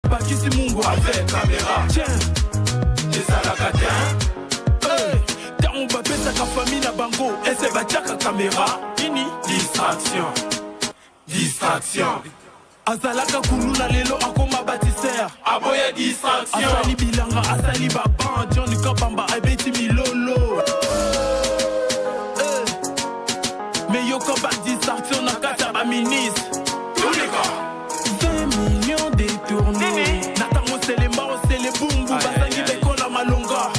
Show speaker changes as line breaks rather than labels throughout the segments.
bakisi mungu avec caméra. Tiens, ezalaka te. Tango bapesaka famille na bango, ese batiaka caméra. Nini? Distraction. Distraction. Azalaka kuluna lelo akoma bâtisseur. Aboya distraction. Asali bilanga, asali baban, Johnny Kabamba, abeti milolo. Mais yo pas distraction na kata ba ministre. Tous les gars. 20 millions détournés. Natango c'est les morts, c'est les boum boum. Basangi beko la malonga.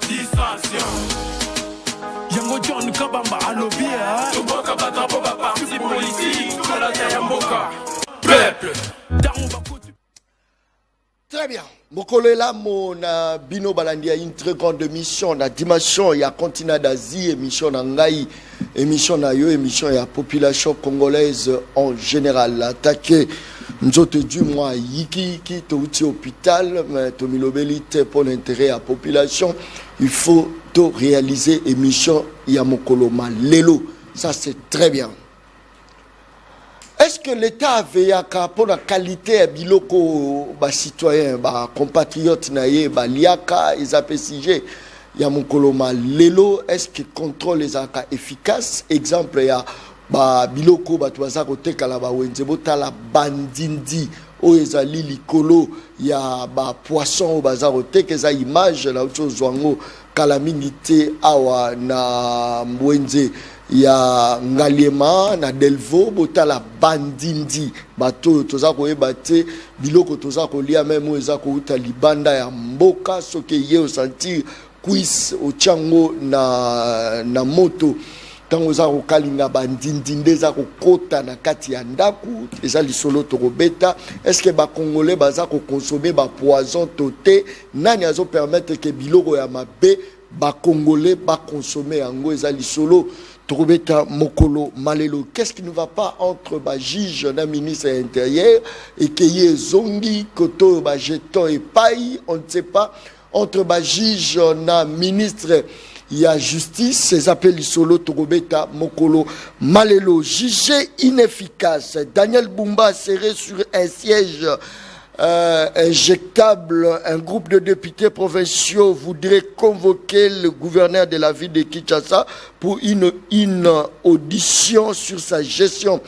Distraction. Yango Johnny Kabamba alobia. Tuboka batrapo ba parti politique. Tout la terre mboka. Peuple.
Très bien. Mokolela mona bino balandi a une très grande émission na dimension ya continent d'Asie, émission na ngai, émission na yo, émission ya population congolaise en général. Attaqué nzote du mois yiki qui to uti hôpital mais to milobelite pour l'intérêt à population, il faut to réaliser émission ya mokolo malelo. Ça c'est très bien. Est-ce que l'État a veillé pour la qualité de biloko ba citoyen, ba compatriotes naie, ba liaka, ils appellent ya mukoloma lelo, est-ce que contrôle les aka efficace? Exemple ya ba biloko ba tuaza kote kala ba wenzebo tala bandindi o ezali likolo ya ba poisson o baza kote keza image na ucho zwango kala minite awa na mwenze ya ngaliema na delvo botala bandindi bato toza koyeba te biloko toza kolia meme eza kouta libanda ya mboka soki ye osentir cuisse ochango na moto tango za kokalinga bandindi ndeza kokota na kati ya ndaku eza lisolo tokobeta. Est-ce que ba congolais baza ko consommer ba poison toté nani azo permettre que biloko ya mabe ba congolais ba consommer yango eza lisolo Troubeta Mokolo Malelo. Qu'est-ce qui ne va pas entre ba juge na ministre intérieur et Keye Zongi Koto ba jeton et paille, on ne sait pas, entre ba juge na ministre il y a justice, ces appels solo Troubeta Mokolo Malelo. Jugé inefficace, Daniel Bumba serré sur un siège injectable. Un groupe de députés provinciaux voudrait convoquer le gouverneur de la ville de Kinshasa pour une audition sur sa gestion.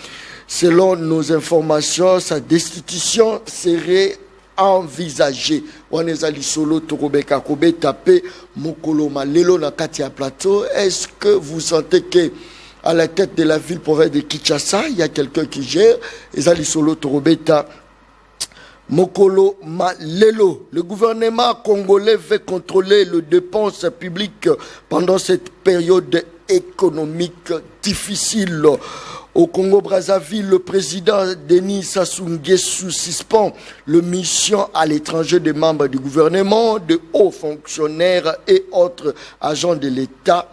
Selon nos informations, sa destitution serait envisagée. Wanezali solo Torobeka Kobe tapé Mokolo Malelo na Katia Plateau. Est-ce que vous sentez que à la tête de la ville province de Kinshasa, il y a quelqu'un qui gère? Ezali solo Torobeta Mokolo Malelo. Le gouvernement congolais veut contrôler les dépenses publiques pendant cette période économique difficile. Au Congo-Brazzaville, le président Denis Sassou Nguesso suspend le mission à l'étranger des membres du gouvernement, de hauts fonctionnaires et autres agents de l'État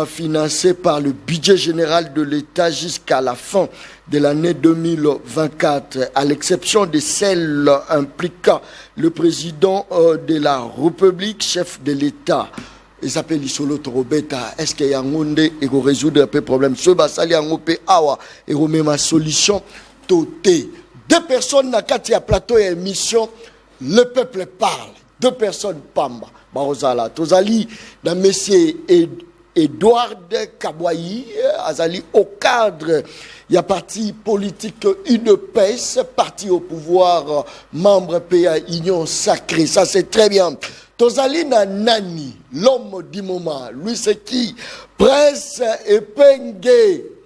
financés par le budget général de l'État jusqu'à la fin de l'année 2024, à l'exception de celles impliquant le président de la République, chef de l'État. Ils s'appellent Isolo Torobeta. Est-ce qu'il y a un monde et qu'on résoudre un peu le problème? Ce basali en OP awa et remet ma solution toté. Deux personnes na katia plateau et émission, le peuple parle. Deux personnes pamba. Barozala. Tozali dans messieurs Edouard Kabouayi, Azali au cadre. Il y a parti politique UDPS, parti au pouvoir, membre PA Union Sacrée. Ça c'est très bien. Tozalina Nani, l'homme du moment, lui c'est qui? Prince Epenge,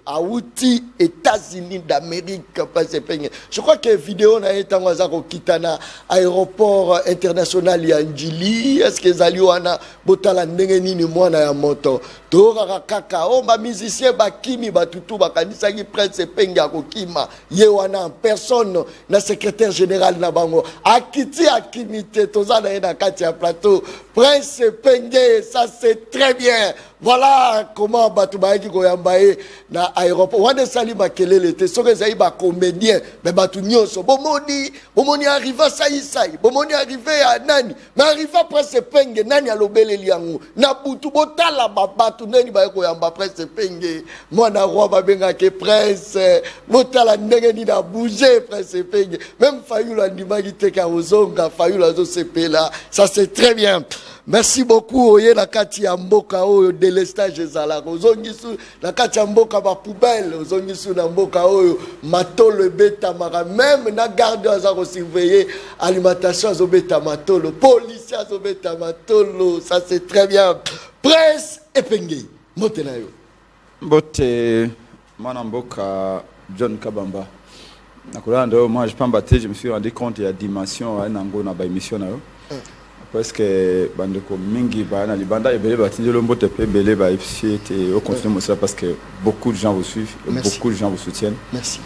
Aouti, États-Unis d'Amérique, Prince Epenge. Je crois que la vidéo n'a été en Kitana, aéroport international Yanjili, est-ce que Zaliwana, Botala Nengeni, Mwana Yamoto, Tora Kaka, oh, ma musicien, Bakimi, Batutu, Bakanisa, Prince Epenge, Akokima, Yewana, personne, na secrétaire général Nabango, Akiti, Akimite, Tozana, na Katia Plateau, Prince Epenge, ça c'est très bien. Voilà comment Batubaïki Goyambaye na aéroport. Wane sali makelele te soke zayi ba comédien mais batu nyonso. Bomoni arriva sayi. Bomoni arrivé à nani. Mais arriva Prince Epenge nani alobele liangu. Na butu botala babatu tuneni ba ko yamba Prince Penge mwana roi ba benga ke Prince motala ndenge ni na bouger Prince Penge même Fayulu ndima kiteka ozonga Fayulu azo sepela ça c'est très bien. Merci beaucoup oye na kati ya mboka oyo délestage ezala ozongisu na kati ya mboka ba poubelle ozongisu na mboka oyo matolo beta mara même na garde aza ko surveiller alimentation azo beta matolo police azo beta matolo ça c'est très bien. Prince Epenge motena yo
bote mwana mboka John Kabamba nakolanda moi je pamba te je me suis rendu compte il y a dimension à nango na ba émission na yo parce que bandeko mingi ba na libanda ebele ba tindelo mbote pe belé ba FCT au continuer ça parce que beaucoup de gens vous suivent. Merci. Beaucoup de gens vous soutiennent.
Merci.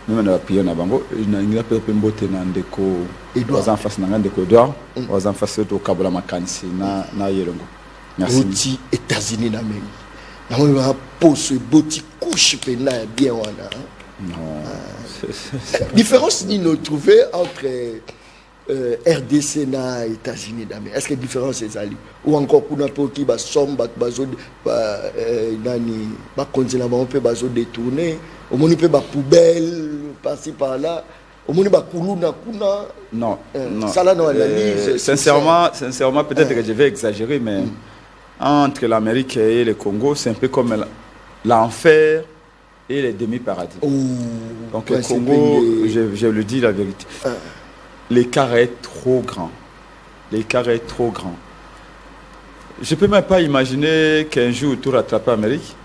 Nous on a prié na bango na ngira pe mbote na ndeko Edouard en face na ndeko Edouard aux en face to kabola makanisi na yelongo. Merci.
Oti États-Unis na mengi na mo ba pose boti couche pe na bien wana.
Non.
Différence ni nous trouver entre RDC na États-Unis d'Amérique. Est-ce que différence est ali ou encore kuna po ki ba somba bazo nani ba konzela ba on peut bazo détourner au moni peut ba poubelle par-ci par-là au moni ba kuluna kuna
non
ça là non analyse
sincèrement peut-être que je vais exagérer mais entre l'Amérique et le Congo c'est un peu comme l'enfer et les demi-paradis. Donc le Congo je le dis la vérité. L'écart est trop grand. L'écart est trop grand. Je ne peux même pas imaginer qu'un jour tu rattrapes l'Amérique.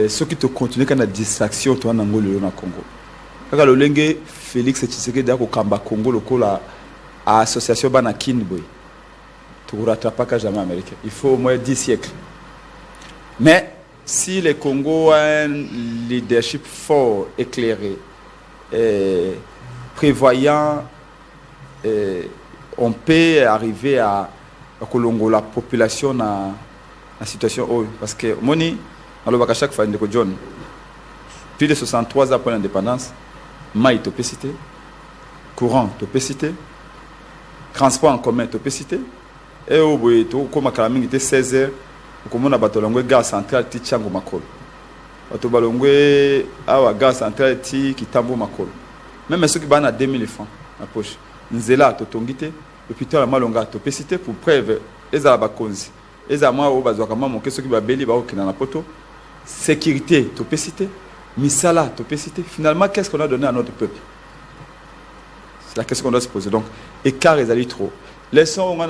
Ce qui te continue quand la distraction, tu vas dans le Congo. Quand le Lengue Félix Tshisekedi a Kamba Congo, le association Banakinboy, tu ne rattrapes pas jamais l'Amérique. Il faut au moins 10 siècles. Mais si le Congo a un leadership fort, éclairé, prévoyant, on peut arriver à Kolongo la population dans la situation parce que moni alors à chaque fois de John plus de 63 ans après l'indépendance maï topécité courant topécité transport en commun topécité et au bout tout comme Kalaming était 16h comme on a batolongo gare centrale ti chango makolo bato balongwe awa gare centrale ti kitambo makolo même ceux qui ban à 2000 francs na poche nzela totongite hôpital malonga topécité pour preuve ezala bakonzi ezala mwa o bazwaka mwa moke soki babeli baokina na poto sécurité topécité misala topécité finalement qu'est-ce qu'on a donné à notre peuple c'est la question qu'on doit se poser donc écart ezali trop laissons on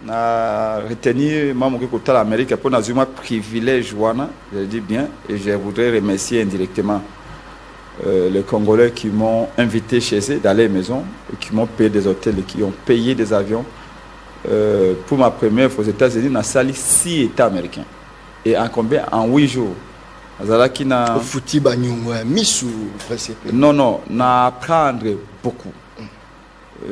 na retenir moi moke kota l'Amérique pour nazuma privilège wana je dis bien et je voudrais remercier indirectement les Congolais qui m'ont invité chez eux dans les maisons et qui m'ont payé des hôtels et qui ont payé des avions pour ma première fois aux États-Unis dans sali 6 États américains et en combien en 8 jours non na apprendre beaucoup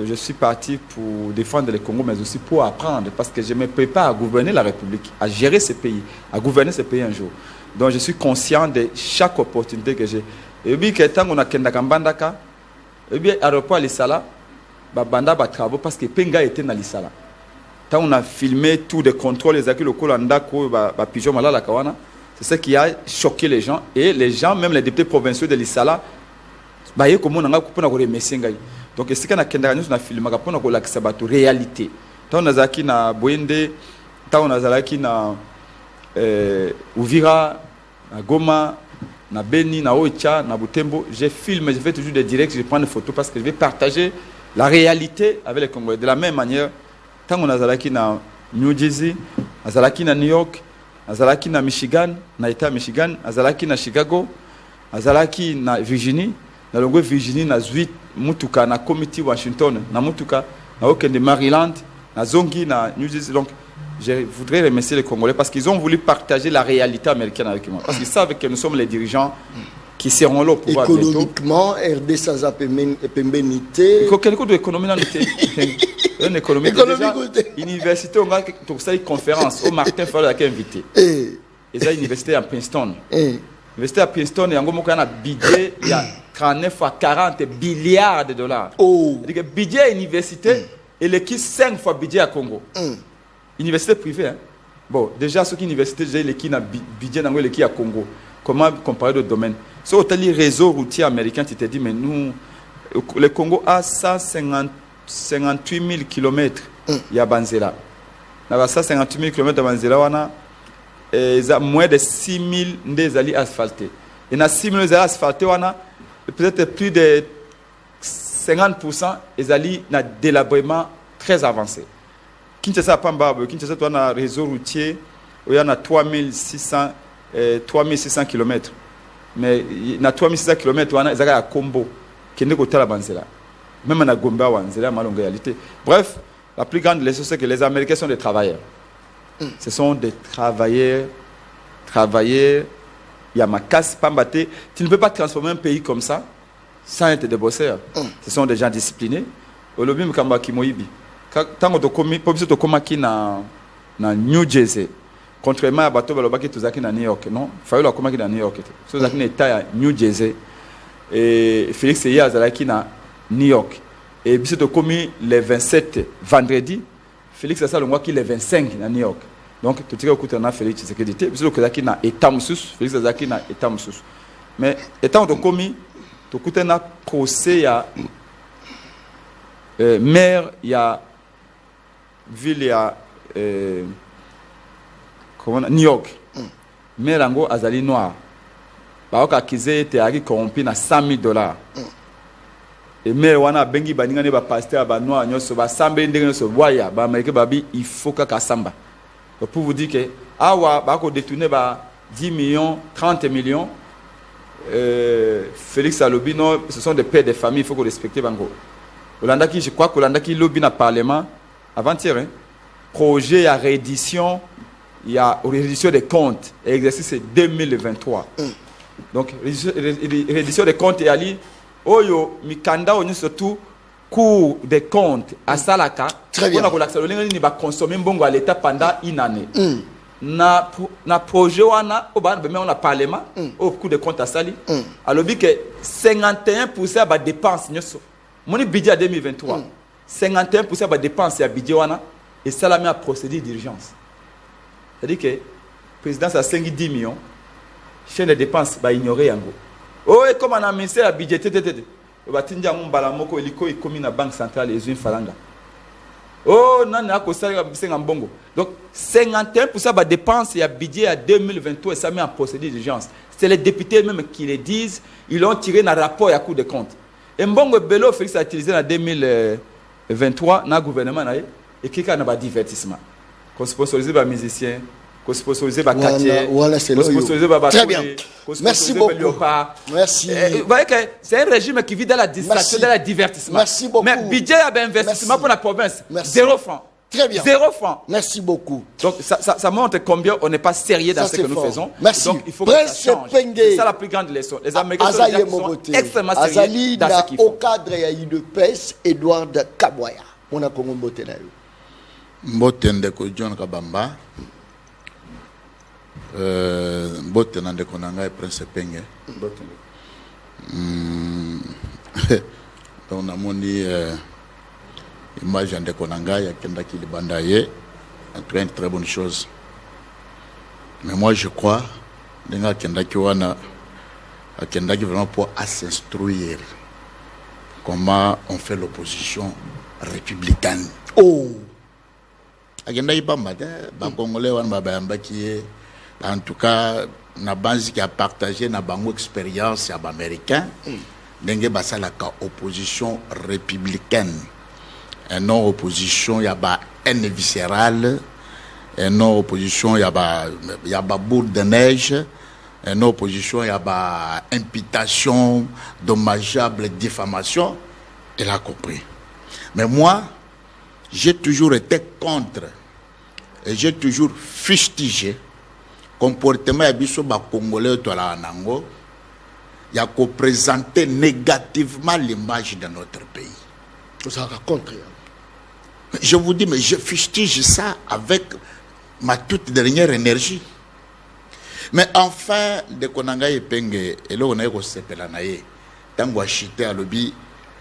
je suis parti pour défendre le Congo mais aussi pour apprendre parce que je me prépare à gouverner la République à gérer ce pays à gouverner ce pays un jour donc je suis conscient de chaque opportunité que j'ai. Et bien que tant on a kenda kambandaka et bien aéroport Lisala ba banda ba travaux parce que Penga était dans Lisala tant on a filmé tout des contrôles les acquis locaux ndako ba pigeon malala kawana c'est ça qui a choqué les gens et les gens même les députés provinciaux de Lisala ba yé comme on a kupona ko remercier ngai donc c'est quand on a kenda nous na filmé ka pona ko lakisa bato réalité tant on a zaki na Boende tant on a zaki na Uvira na Goma na Beni, na Oicha, na Butembo, je filme, je fais toujours des directs, je prends des photos parce que je vais partager la réalité avec les Congolais. De la même manière, tant qu'on a zalaki na New Jersey, a zalaki na New York, a zalaki na Michigan, na État Michigan, a zalaki na Chicago, a zalaki na Virginie, na longue Virginie na Zuit, mutuka na Committee Washington, na mutuka na Okende Maryland, na Zongi na New Jersey. Donc je voudrais remercier les Congolais parce qu'ils ont voulu partager la réalité américaine avec moi. Parce qu'ils savent que nous sommes les dirigeants qui seront là au pouvoir bientôt.
Économiquement, RD Saza Pembenité.
Quel coup d'économie dans une économie déjà, université, on a tout ça, une conférence. Au Martin Fallait qui invité. Et ça, université à Princeton. Université à Princeton, il y a un budget, il y a 39 à 40 milliards de dollars. Le budget université, et l'équipe 5 fois budget à Congo. Université privée, hein? Bon, déjà, ce qui université, déjà, les qui n'a budget dans les qui à Congo. Comment comparer d'autres domaines? Si on t'a dit réseau routier américain, tu t'es dit, mais nous, le Congo a 158 000 km. Il y a Banzela. Il y a 158 000 km de Banzela. Il y a moins de 6 000 des alliés asphaltés. Il y a 6 000 des alliés asphaltés. Peut-être plus de 50% des alliés ont un délabrement très avancé. Kinshasa Pambab, Kinshasa a un réseau routier où il y a 3600 km. Mais il y a 3600 km, il y a un combo qui est la Banzela. Même en Gomba, c'est la réalité. Bref, la plus grande leçon, c'est que les Américains sont des travailleurs. Ce sont des travailleurs. Il y a ma casse, Pambaté. Tu ne peux pas transformer un pays comme ça sans être des bosseurs. Ce sont des gens disciplinés. Aujourd'hui, Mkamba Kimoibi. Tant que tu as na New Jersey, contrairement à Bato Balobaki, tu as na New York, non? Il fallait la commander na New York. Tu as na New Jersey. Et Félix Eya Zalaki na New York. Et puis c'est commis le 27 vendredi. Félix a ça le mois qui le 25 na New York. Donc tu tires au coup de Félix Tshisekedi. Puis c'est le Zaki na État Moussous. Félix Zaki na État Moussous. Mais étant de commis, tu coup na procès ya maire ya ville ya comment New York. Maire ango azali noir. Baoka kize te ari corrompu na $100,000. Et mais wana bengi baninga ne ba pasteur ba noir nyoso ba sambe ndenge nyoso boya ba americain babi il faut ka samba. Pour vous dire que awa ba ko détourner ba 10 millions, 30 millions Félix Alobi non, ce sont des pères de famille, il faut qu'on respecte bango. Olanda qui je crois que Olanda qui lobby na parlement avant-hier hein, projet à réédition, il y a réédition des comptes et exercice 2023. Donc réédition des comptes et ali oyo mikanda oni surtout cours des comptes à Salaka.
Très bien.
On a ni ba consommer mbongo à l'état pendant une année. Na projet wana oba be on a parlement au cours des comptes à Sali. Alors bi que 51% ba dépenses nyoso. Mon budget 2023. 51% ba dépenses ya budget wana et ça la met à procédure d'urgence. C'est-à-dire que le président a 10 millions, chaîne de dépenses va ignorer yango. Oh, et comme on a ministère à budget, va tindia mbala moko eliko ikomi na banque centrale ezui falanga. Oh, non, na ko sala bisenga mbongo. Donc 51% va dépenses et à budget à 2023 et ça met en procédure d'urgence. C'est les députés même qui le disent, ils l'ont tiré dans le rapport à Cour des comptes. Et mbongo Bello Félix a utilisé en 2023 dans le gouvernement et qui a un divertissement. Qu'on sponsorise les musiciens, qu'on sponsorise les quartiers,
qu'on
sponsorise les
très bien. Merci beaucoup. Merci.
Vous voyez que c'est un régime qui vit dans la distraction, dans le divertissement.
Merci beaucoup.
Mais budget a un investissement pour la province.
Merci.
0 francs.
Très bien.
0 francs.
Merci beaucoup.
Donc ça montre combien on n'est pas sérieux dans ce que nous faisons.
Merci.
Donc il faut que ça change. C'est ça la plus grande leçon. Les Américains sont extrêmement sérieux
Azali
dans ce qu'ils font.
Au cadre de l'UDPS, Edouard Kabwaya. On a comment mbote na yo.
Mbote ndeko John Kabamba. Mbote ndeko nanga Prince Penge. Donc on a moni image ndeko nanga ya kenda ki libanda ye, une très bonne chose. Mais moi je crois denga kenda ki wana kenda ki vraiment pour s'instruire comment on fait l'opposition républicaine.
Oh.
Agenda ibamba ba congolais wana ba yambaki en tout cas na banzi qui a partagé na bango expérience ya ba américain ndenge basala ka opposition républicaine et non opposition ya ba haine viscérale et non opposition ya ba boule de neige et non opposition ya ba imputation dommageable diffamation. Elle a compris. Mais moi j'ai toujours été contre et j'ai toujours fustigé comportement ya biso ba congolais to la nango ya ko présenter négativement l'image de notre pays.
Vous en contre.
Je vous dis mais je fustige ça avec ma toute dernière énergie. Mais enfin de konanga epenge elo na ko sepela na ye tango achité à lobby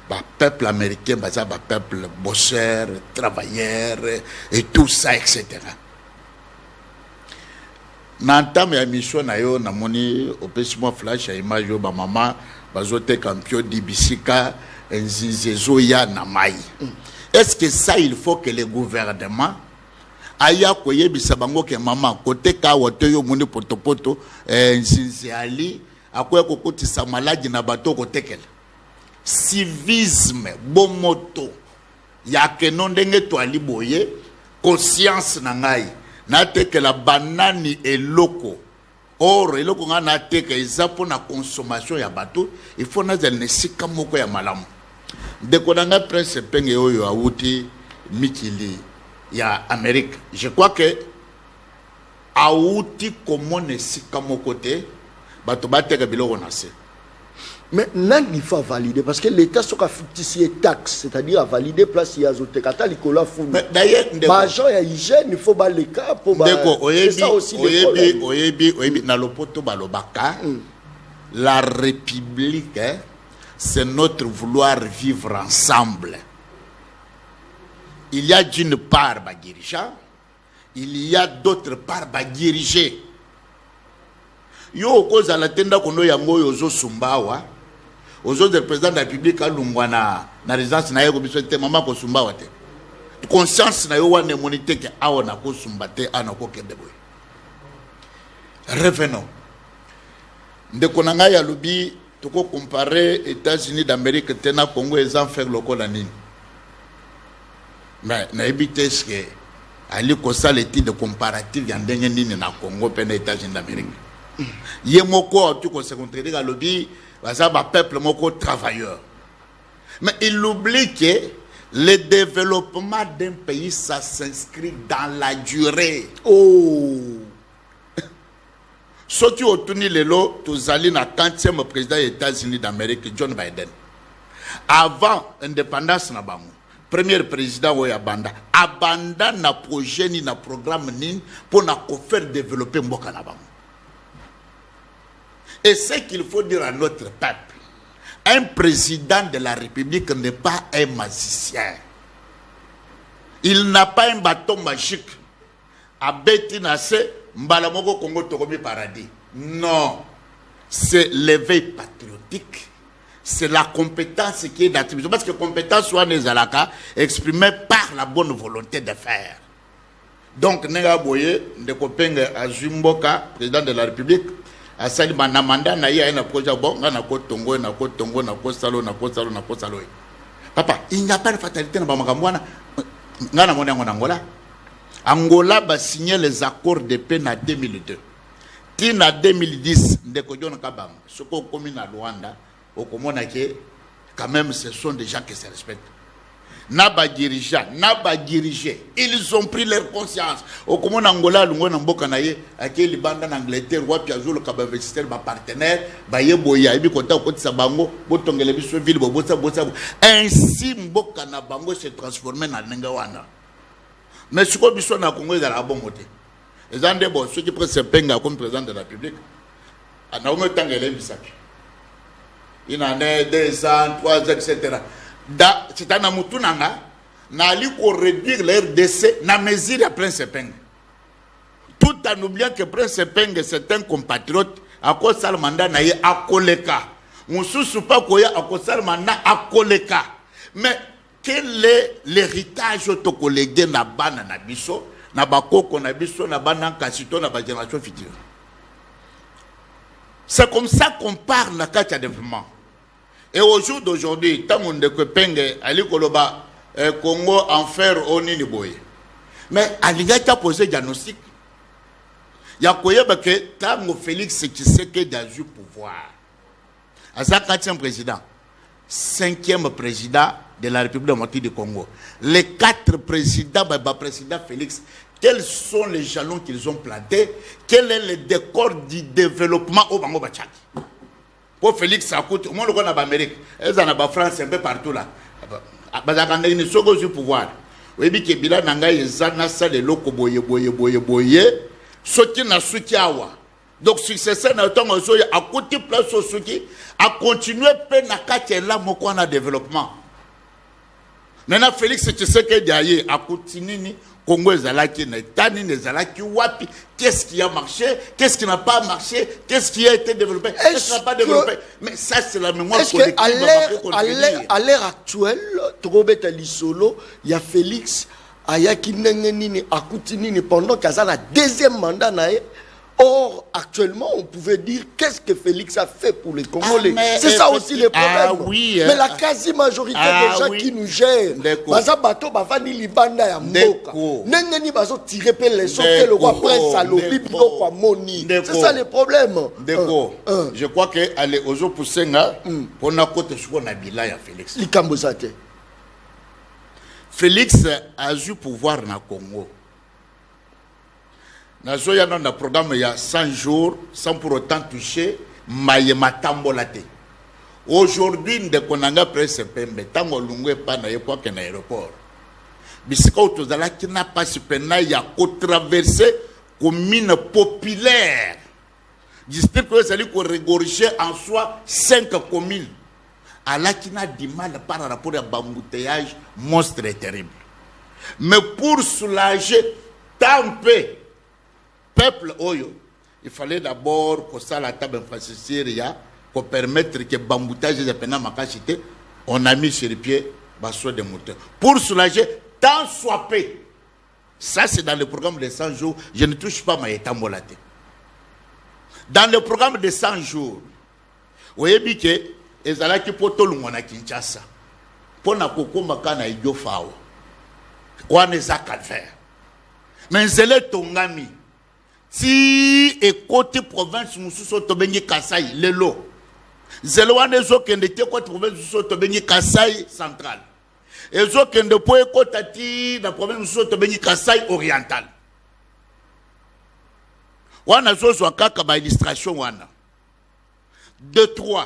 ba peuple américain ba peuple bosseur travailleur et tout ça etc. N'entame ya mission na yo na moni opesimo flash ya image yo ba mama bazote campion d'ibisika nzinzezo ya na mai. Est-ce que ça il faut que le gouvernement aya koyebisa bango ke mama côté ka wote yo moni potopoto nzinze ali akoya kokotisa maladi na bato kotekela. Civisme bomoto ya ke non ndenge to ali boye conscience na ngai na teke la banani eloko or eloko nga na teke ezapo na consommation ya bato il faut na zelle nesika moko ya malamu ndeko nanga prince penge oyo awuti mikili ya Amérique. Je crois que awuti komone sika moko te bato bateka biloko na se.
Mais il faut valider parce que l'État soit fictifié taxe, c'est-à-dire à valider place il y a zotekata likola fou.
D'ailleurs,
l'argent et hygiène, il faut le cas pour ça aussi
oyebi na lopoto balobaka. La République, c'est notre vouloir vivre ensemble. Il y a d'une part bagirija, il y a d'autre part bagirigé. Yo koza la tenda kono ya ngoyo zo sumbawa. Aux autres présidents de la République, na résidence na yego biso te mama ko sumbawa te. Conscience na yo wane monite ke awo na ko sumbate ana ko kende boy. Revenons. Ndeko na ngai alobi toko comparer États-Unis d'Amérique tena Congo ezan faire lokola nini. Mais na ebite que ali ko sala étude comparative ya ndenge nini na Congo pe na États-Unis d'Amérique. Yemoko tu ko se contredire alobi un peuple moko travailleur. Mais il oublie que le développement d'un pays, ça s'inscrit dans la durée.
Oh!
Ce qui a tenu le lot, tous allés na 40e président des États-Unis d'Amérique, John Biden. Avant l'indépendance, premier président de Abanda, Abanda na projet ni na programme ni pour faire développer Mboka na bango. Et ce qu'il faut dire à notre peuple, un président de la République n'est pas un magicien. Il n'a pas un bâton magique. À Betinase, Mbalamoko Congo Tokomi Paradis. Non. C'est l'éveil patriotique. C'est la compétence qui est d'attribution. Parce que compétence soit Nezalaka exprimée par la bonne volonté de faire. Donc, Nega Boye, Ndekopenge Azumboka, président de la République, asali manamanda na ya na projet bon na ko tongo na ko tongo na ko salo na ko salo na ko salo. Papa, il n'y a pas de fatalité na ba makamwana ngana mona ngona Angola. Angola ba signé les accords de paix en 2002. Tina 2010 ndeko John Kabam, soko komi na Luanda, okomona ke quand même ce sont des gens qui se respectent. Naba dirigeant, naba dirigé, ils ont pris leur conscience. Au comment Angola, l'Ungona Mboka naye, à quel banda en Angleterre, Wapi Azul, le Kabavestier, ma partenaire, Baye Boya, Ebi Kota, Koti Sabango, Botongele Bissoville, Bobosa, Bosa. Ainsi, Mboka na Bango s'est transformé en Nengawana. Mais ce qu'on a na Congo est dans la bonne côté. Les Andebo, ceux qui prennent ce penga comme président de la République, à Naomi Tangele Bisaki. Il en a 2 ans, 3 ans, etc. C'est un amoutounanga, n'a li pour réduire leur décès, n'a mesure à Prince Peng. Tout en oubliant que Prince Peng, c'est un compatriote, à quoi Salmanda n'a eu à Koleka. Moussou pas koya à quoi Salmanda à Koleka. Mais quel est l'héritage autocollégué na bana na biso, na bakoko na biso, na bana kasito, na ba génération future? C'est comme ça qu'on parle na carte de développement. Et au jour d'aujourd'hui, tant qu'on de Penge, Ali Koloba, Congo, enfer, Onini Boye. Mais Aliga a posé diagnostic. Il y a quoi que tant Félix Tshisekedi a eu pouvoir. À sa 4e président, 5e président de la République démocratique du Congo. Les 4 présidents, président Félix, quels sont les jalons qu'ils ont plantés? Quel est le décor du développement au Bango Bachaki? Pour Félix, ça coûte, au monde le en Amérique, elles en ont France un peu partout là. Bazakanda une seconde du pouvoir. Oui, bien que Bila Nanga et Zana Sale Loko Boye, Soti na Sukiawa. Donc, successeur n'a autant à côté place au Suki, à continuer à Nakati là, mon développement. Maintenant, Félix, tu sais que derrière, à continuer, Congo ezalaki na tani ezalaki wapi, qu'est-ce qui a marché, qu'est-ce qui n'a pas marché, qu'est-ce qui a été développé, qu'est-ce qui n'a pas développé. Mais ça c'est la mémoire collective.
À l'ère actuelle, Trobeta Lisolo, il y a Félix Ayaki Nengenini Akutinini pendant qu'il y a un deuxième mandat. Or, actuellement, on pouvait dire qu'est-ce que Félix a fait pour les Congolais. C'est ça aussi le problème.
Oui,
mais la quasi-majorité des gens qui nous gèrent, baza bato bafani libanda ya mboka. Nengeni bazo tirer pe les autres que le roi prince alobi bino kwa moni. C'est ça le problème.
D'accord. Je crois que aller aux autres poussenga pour na côté sur na bila ya Félix.
Likambo zate.
Félix a eu pouvoir na Congo. Nazo ya na programme il y a 100 jours sans pour autant toucher mayema tambolate. Aujourd'hui nde konanga presse pembe tango lungwe pa na yepo ke na aéroport. Bisika utozala kina pas pena ya ko traverser commune populaire. District que ça lui ko regorger en soi 5 communes. ala qui n'a du mal par rapport à l'embouteillage monstre et terrible. Mais pour soulager tant peu peuple oyo, il fallait d'abord que ça la table infrastructure pour permettre que l'embouteillage de pena makachité, on a mis sur les pieds basso de moteurs. Pour soulager tant soit peu. Ça c'est dans le programme de 100 jours, je ne touche pas ma étambolate. Dans le programme de 100 jours, vous voyez bien que ezala ki poto lungona Kinshasa pona kokoma kana idio fao wana za calvaire mais zele tongami ti ekoti province mususu to bengi Kasai lelo zele wana zo kende te ko province mususu to bengi Kasai central ezo kende po ekota ti na province mususu to bengi Kasai oriental wana zo zo kaka ba illustration wana 2-3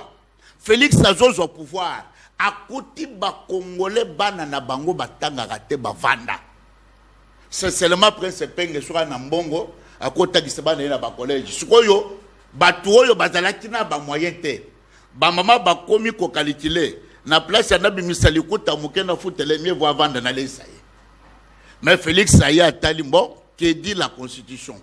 Félix Azozo au pouvoir. À côté ba Congolais bana na bango batanga rate bavanda. C'est seulement prince penge sur na mbongo à côté de sebana na ba collège. Sikoyo batu oyo bazalaki na ba moyen te. Ba mama ba komi ko calculer na place ya nabi misali kuta mukena futele mieux voir vendre na lesaye. Mais Félix Aya Talimbo qui dit la constitution.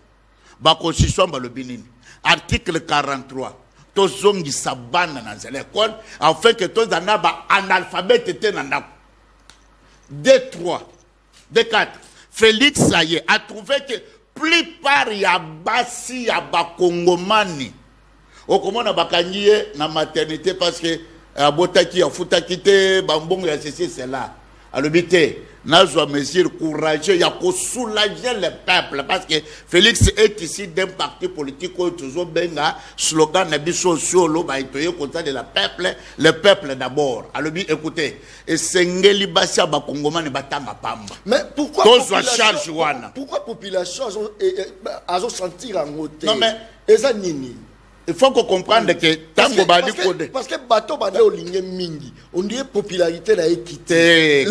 Ba constitution ba le binini. Article 43. Tozongi sabana dans l'école afin que tous en ba analphabète était dans la 2-3 2-4 Félix Saye a trouvé que plupart ya basi ya ba kongomani okomona bakangiye na maternité parce que abotaki ya futaki te bambongo ya ceci cela alobité nazwa mesure courageux ya ko soulager le peuple parce que Félix est ici d'un parti politique où toujours benga slogan na biso solo ba itoye konta de la peuple le peuple d'abord alobi écoutez et sengeli basia ba kongomani batanga pamba
mais pourquoi population azo sentir en côté
non mais
eza nini.
Il faut qu'on comprenne que tango badi kode
parce que bateau bana olinge mingi on dit popularité na équité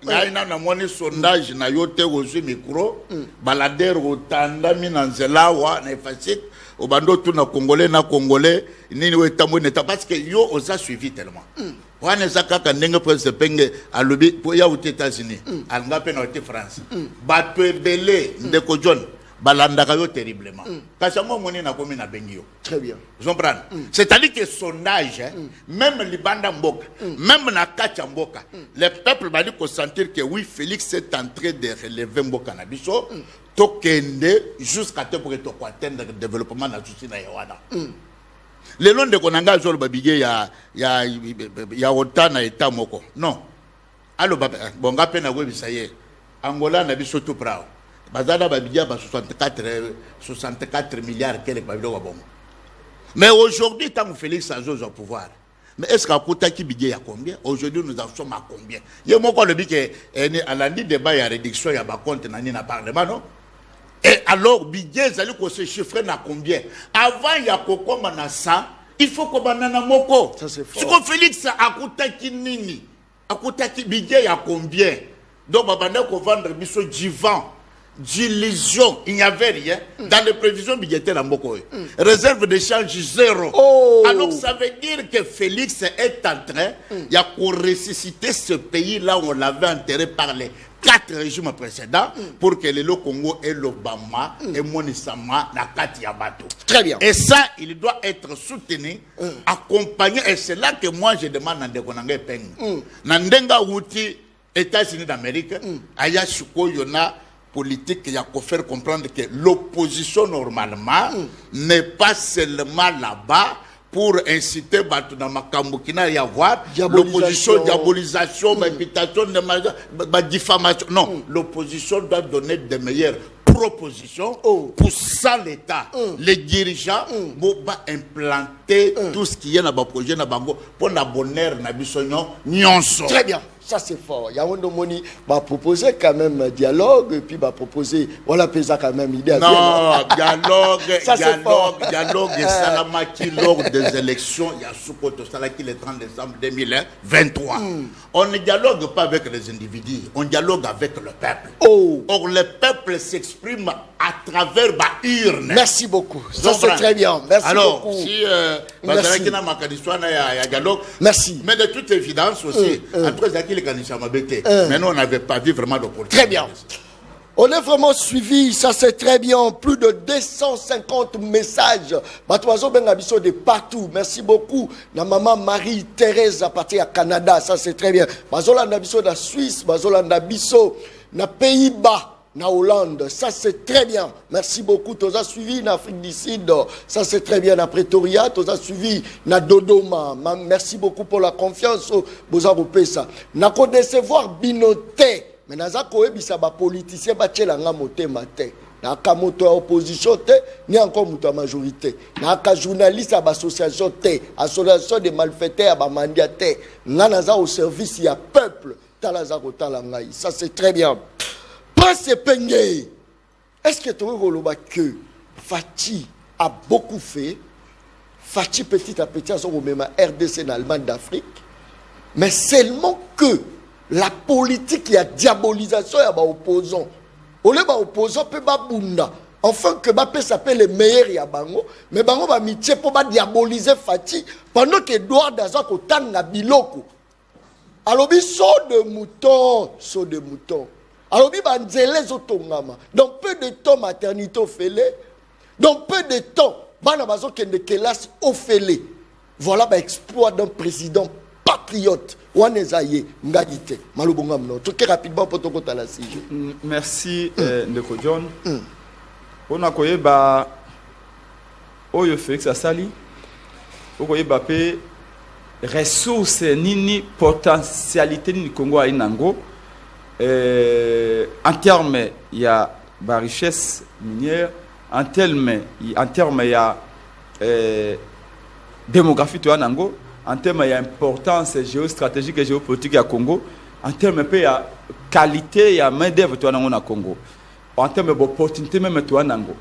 na moni sondage na yote ozu micro balader otanda minanzela wa na efasik obando tu na congolais nini wetambo neta parce que yo osa suivi tellement wana zakaka ndenge prince penge alobi po ya aux États-Unis alanga pe na ote France bato ebele ndeko John balandaka yo terriblement parce que moi moni na komi na bengio
très bien
vous comprenez c'est-à-dire que sondage même libanda mboka même na kacha mboka le peuple va dire qu'on sentir que oui Félix est en train de relever mboka na biso to kende jusqu'à te pour to atteindre le développement na souci na yawana le long de konanga zolo babige ya otana eta moko non allo bonga pe na webisa ye Angola na biso tout prao bazada babidja ba 64 milliards quel babilo wa bongo. Mais aujourd'hui tant Félix Azozo au pouvoir. Mais est-ce qu'à Kota qui bidja ya combien? Aujourd'hui nous en sommes à combien? Yé moko le bi que à lundi débat ya réduction ya ba compte na ni na parlement non? Et alors bidja zali ko se chiffrer na combien? Avant ya kokoma na 100, il faut ko banana moko.
Ça c'est fort.
Si ko Félix a Kota ki nini? A Kota ki bidja ya combien? Donc babanda ko vendre biso divan. D'illusion, il n'y avait rien dans les prévisions budgétaires en Moko. Réserve de change zéro. Alors ça veut dire que Félix est en train de ressusciter ce pays là où on l'avait enterré par les 4 régimes précédents pour que le Congo et l'Obama et Monisama na kati ya bato.
Très bien.
Et ça, il doit être soutenu, accompagné. Et c'est là que moi je demande à Ndekonanga Peng. Nandenga Wuti, États-Unis d'Amérique, Aya Shuko Yona, politique qui a faire comprendre que l'opposition normalement n'est pas seulement là-bas pour inciter dans makambo qui n'a y avoir l'opposition, diabolisation, imputation, diffamation. Non, l'opposition doit donner des meilleures propositions pour ça l'État, les dirigeants vont implanter tout ce qui est dans le projet pour la bonheur na bisogno nyonso.
Très bien. Ça c'est fort. Yaondo Moni va proposer quand même un dialogue et puis va proposer voilà pesa quand même idée.
Non, dialogue, dialogue et salamaki lors des élections, il y a Soukoto Salaki le 30 décembre 2023. On ne dialogue pas avec les individus, on dialogue avec le peuple. Or le peuple s'exprime à travers ma urne.
Merci beaucoup. Ça c'est très bien. Merci
alors,
beaucoup.
Si
merci.
Mais de toute évidence aussi, après mais nous on n'avait pas vu vraiment l'opportunité.
Très bien. On est vraiment suivi, ça c'est très bien. Plus de 250 messages. Batoazo Bengabiso de partout. Merci beaucoup. La maman Marie-Thérèse à partir du Canada, ça c'est très bien. Bazola Nabiso de Suisse, Bazola Nabiso na Pays-Bas. Na Hollande, ça c'est très bien. Merci beaucoup. Tu as suivi en Afrique du Sud, ça c'est très bien. Na Pretoria, tu as suivi na Dodoma. Merci beaucoup pour la confiance. Boza Bopesa. Na ko décevoir binoté. Mais naza ko ebisa ba politicien ba tchelanga motema te. Na ka moto opposition te, ni encore moto majorité. Na ka journaliste ba association te, association de malfaiteurs ba mandia te. Na naza au service ya peuple. Talaza ko talangai. Ça c'est très bien. Prince Pengé, est-ce que tu vois que Fati a beaucoup fait? Fati petit à petit a son même RDC en Allemagne d'Afrique, mais seulement que la politique y a diabolisation y a opposant. Au lieu opposant peut pas bunda. Enfin que Mbappé s'appelle le meilleur ya bango, mais bango va mitié pour pas diaboliser Fati pendant que Edouard Daza kotanga biloko. Alors saut de mouton, saut de mouton. Alors, dans peu de temps, maternité au fêlé. Dans peu de temps, Banabazo Kende Kelas au fêlé. Voilà l'exploit d'un président patriote. Wanezaye, Ngadite, Malobongam. Tout rapidement pour ton compte à la CIG.
Merci, Ndeko John. On a koye ba Oyo Félix Asali. On koye ba pe ressources nini potentialité ni Congo à Inango. En termes, il y a la richesse minière. En termes, il y a démographie de Nango. En termes, il y a importance géostratégique et géopolitique à Congo. En termes, il y a qualité, il y a main-d'œuvre au Congo. En termes d'opportunité, même à Nango.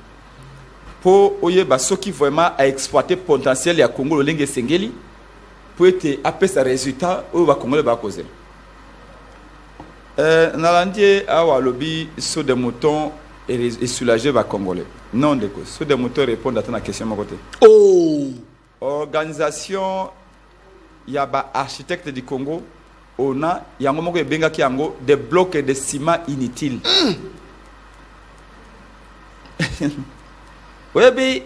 Pour ceux qui vraiment à exploiter le potentiel à Congo, le lingue sengeli, pour être après ce résultat, au Congo va causer. Nalandi awa lobby sur des moutons et soulager les Congolais. Non, de quoi. Sur des moutons répondent à ta question de mon côté. Organisation, il y a des architectes du Congo. On a, il y a un moment où il y a des blocs de ciment inutiles. Oui,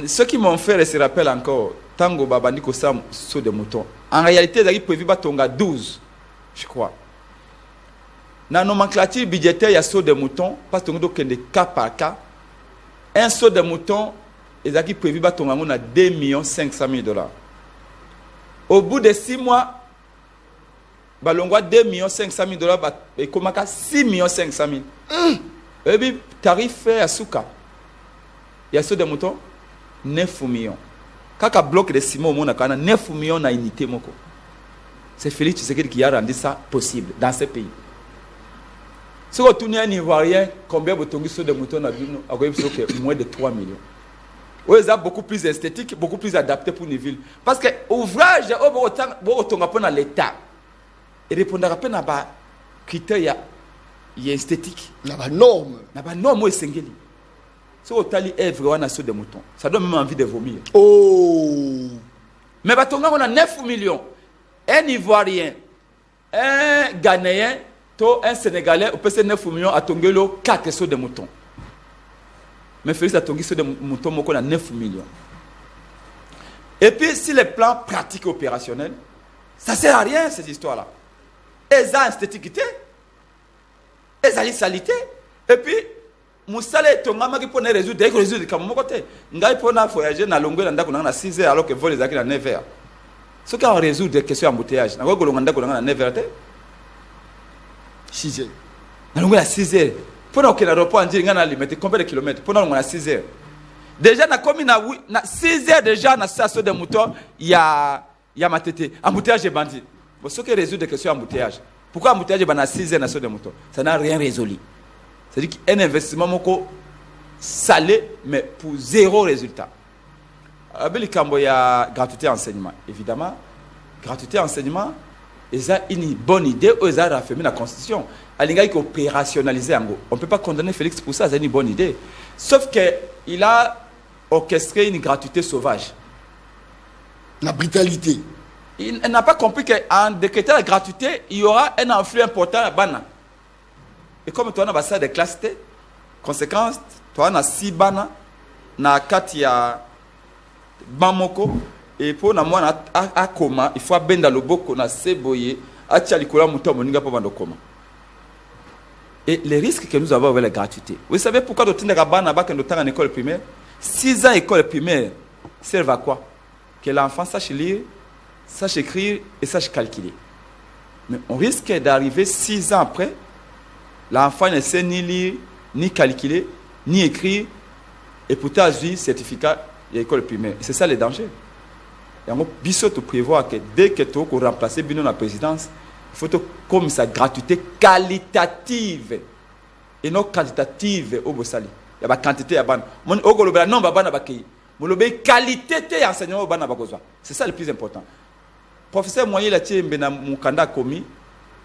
ceux qui m'ont fait se rappellent encore. Tango Babandi Kosam sur des moutons. En réalité, il y a prévu 12, je crois. Dans la nomenclature budgétaire, il y a saut de moutons, parce que nous avons des cas par cas. Un saut de moutons, il y a prévu 2 500 000 $. Au bout de 6 mois, il y a 2 500 000 $, et comme 6 500 000. Et puis, tarif à Souka. Il y a saut de moutons, 9 millions. Quand un bloc de ciment, on a 9 millions d'unités. C'est Félix Tshisekedi qui a rendu ça possible dans ce pays. Si vous tournez un Ivoirien, combien vous tombez sur des moutons à moins de 3 millions. Vous êtes beaucoup plus esthétique, beaucoup plus adapté pour une ville. Parce que l'ouvrage, vous êtes dans l'État. Et répondre à peine à des critères esthétiques.
Il y a des normes.
Il y a des normes essentielles. Si vous avez œuvre sur des moutons, ça donne même envie de vomir.
Oh!
Mais on a 9 millions. Un Ivoirien, un Ghanéen, un Sénégalais, on peut se 9 millions à Tongelo 4 sauts de moutons. Mais Félix a tongi sauts de moutons, on a 9 millions. Et puis, si les plans pratiques et opérationnels, ça ne sert à rien, ces histoires-là. Elles ont esthéticité, elles ont salité. Et puis, Moussale Tongama qui peut résoudre, dès que résoudre, comme mon côté, Ngaï peut voyager dans longueur à 6 heures alors que vol les acquis à 9 heures. Ce qui a résoudre des questions d'embouteillage, n'a pas 9 heures.
6 heures.
Dans longueur à 6 heures. Pendant que l'aéroport en dit, il y a limité combien de kilomètres? Pendant qu'on a 6 heures. Déjà, na 6 heures déjà, na station de moutons, il y a ma tété. Embouteillage et bandit. Bon, ce qui résout des questions d'embouteillage. Pourquoi embouteillage est na 6 heures na station de moutons? Ça n'a rien résolu. C'est-à-dire qu'un investissement moko salé, mais pour zéro résultat. Il y a gratuité enseignement. Évidemment, gratuité enseignement, ils ont une bonne idée, ils ont raffermi la Constitution. On ne peut pas condamner Félix pour ça, c'est une bonne idée. Sauf qu'il a orchestré une gratuité sauvage.
La brutalité.
Il n'a pas compris qu'en décrétant la gratuité, il y aura un influx important à Bana. Et comme tu as ça de classe T, conséquence, tu as 6 Bana, na 4 ya Bamoko, et pour moi, à Koma, il faut benda le boko na Seboye, à Tchalikola Mouton Moninga pour vendre Koma. Et les risques que nous avons avec la gratuité. Vous savez pourquoi nous avons en école primaire? 6 ans école primaire servent à quoi? Que l'enfant sache lire, sache écrire et sache calculer. Mais on risque d'arriver 6 ans après, l'enfant ne sait ni lire, ni calculer, ni écrire, et pourtant il a un certificat de l'école primaire. Et c'est ça le danger. Et on peut prévoir que dès que tu as remplacé la présidence, il faut comme ça gratuité qualitative et non quantitative au Bossali. Il y a la quantité à ban. Mon ogoloba non bana bakay. Mon lobé qualité té enseignement au bana bakozwa. C'est ça le plus important. Professeur moyen la tie mbena mukanda komi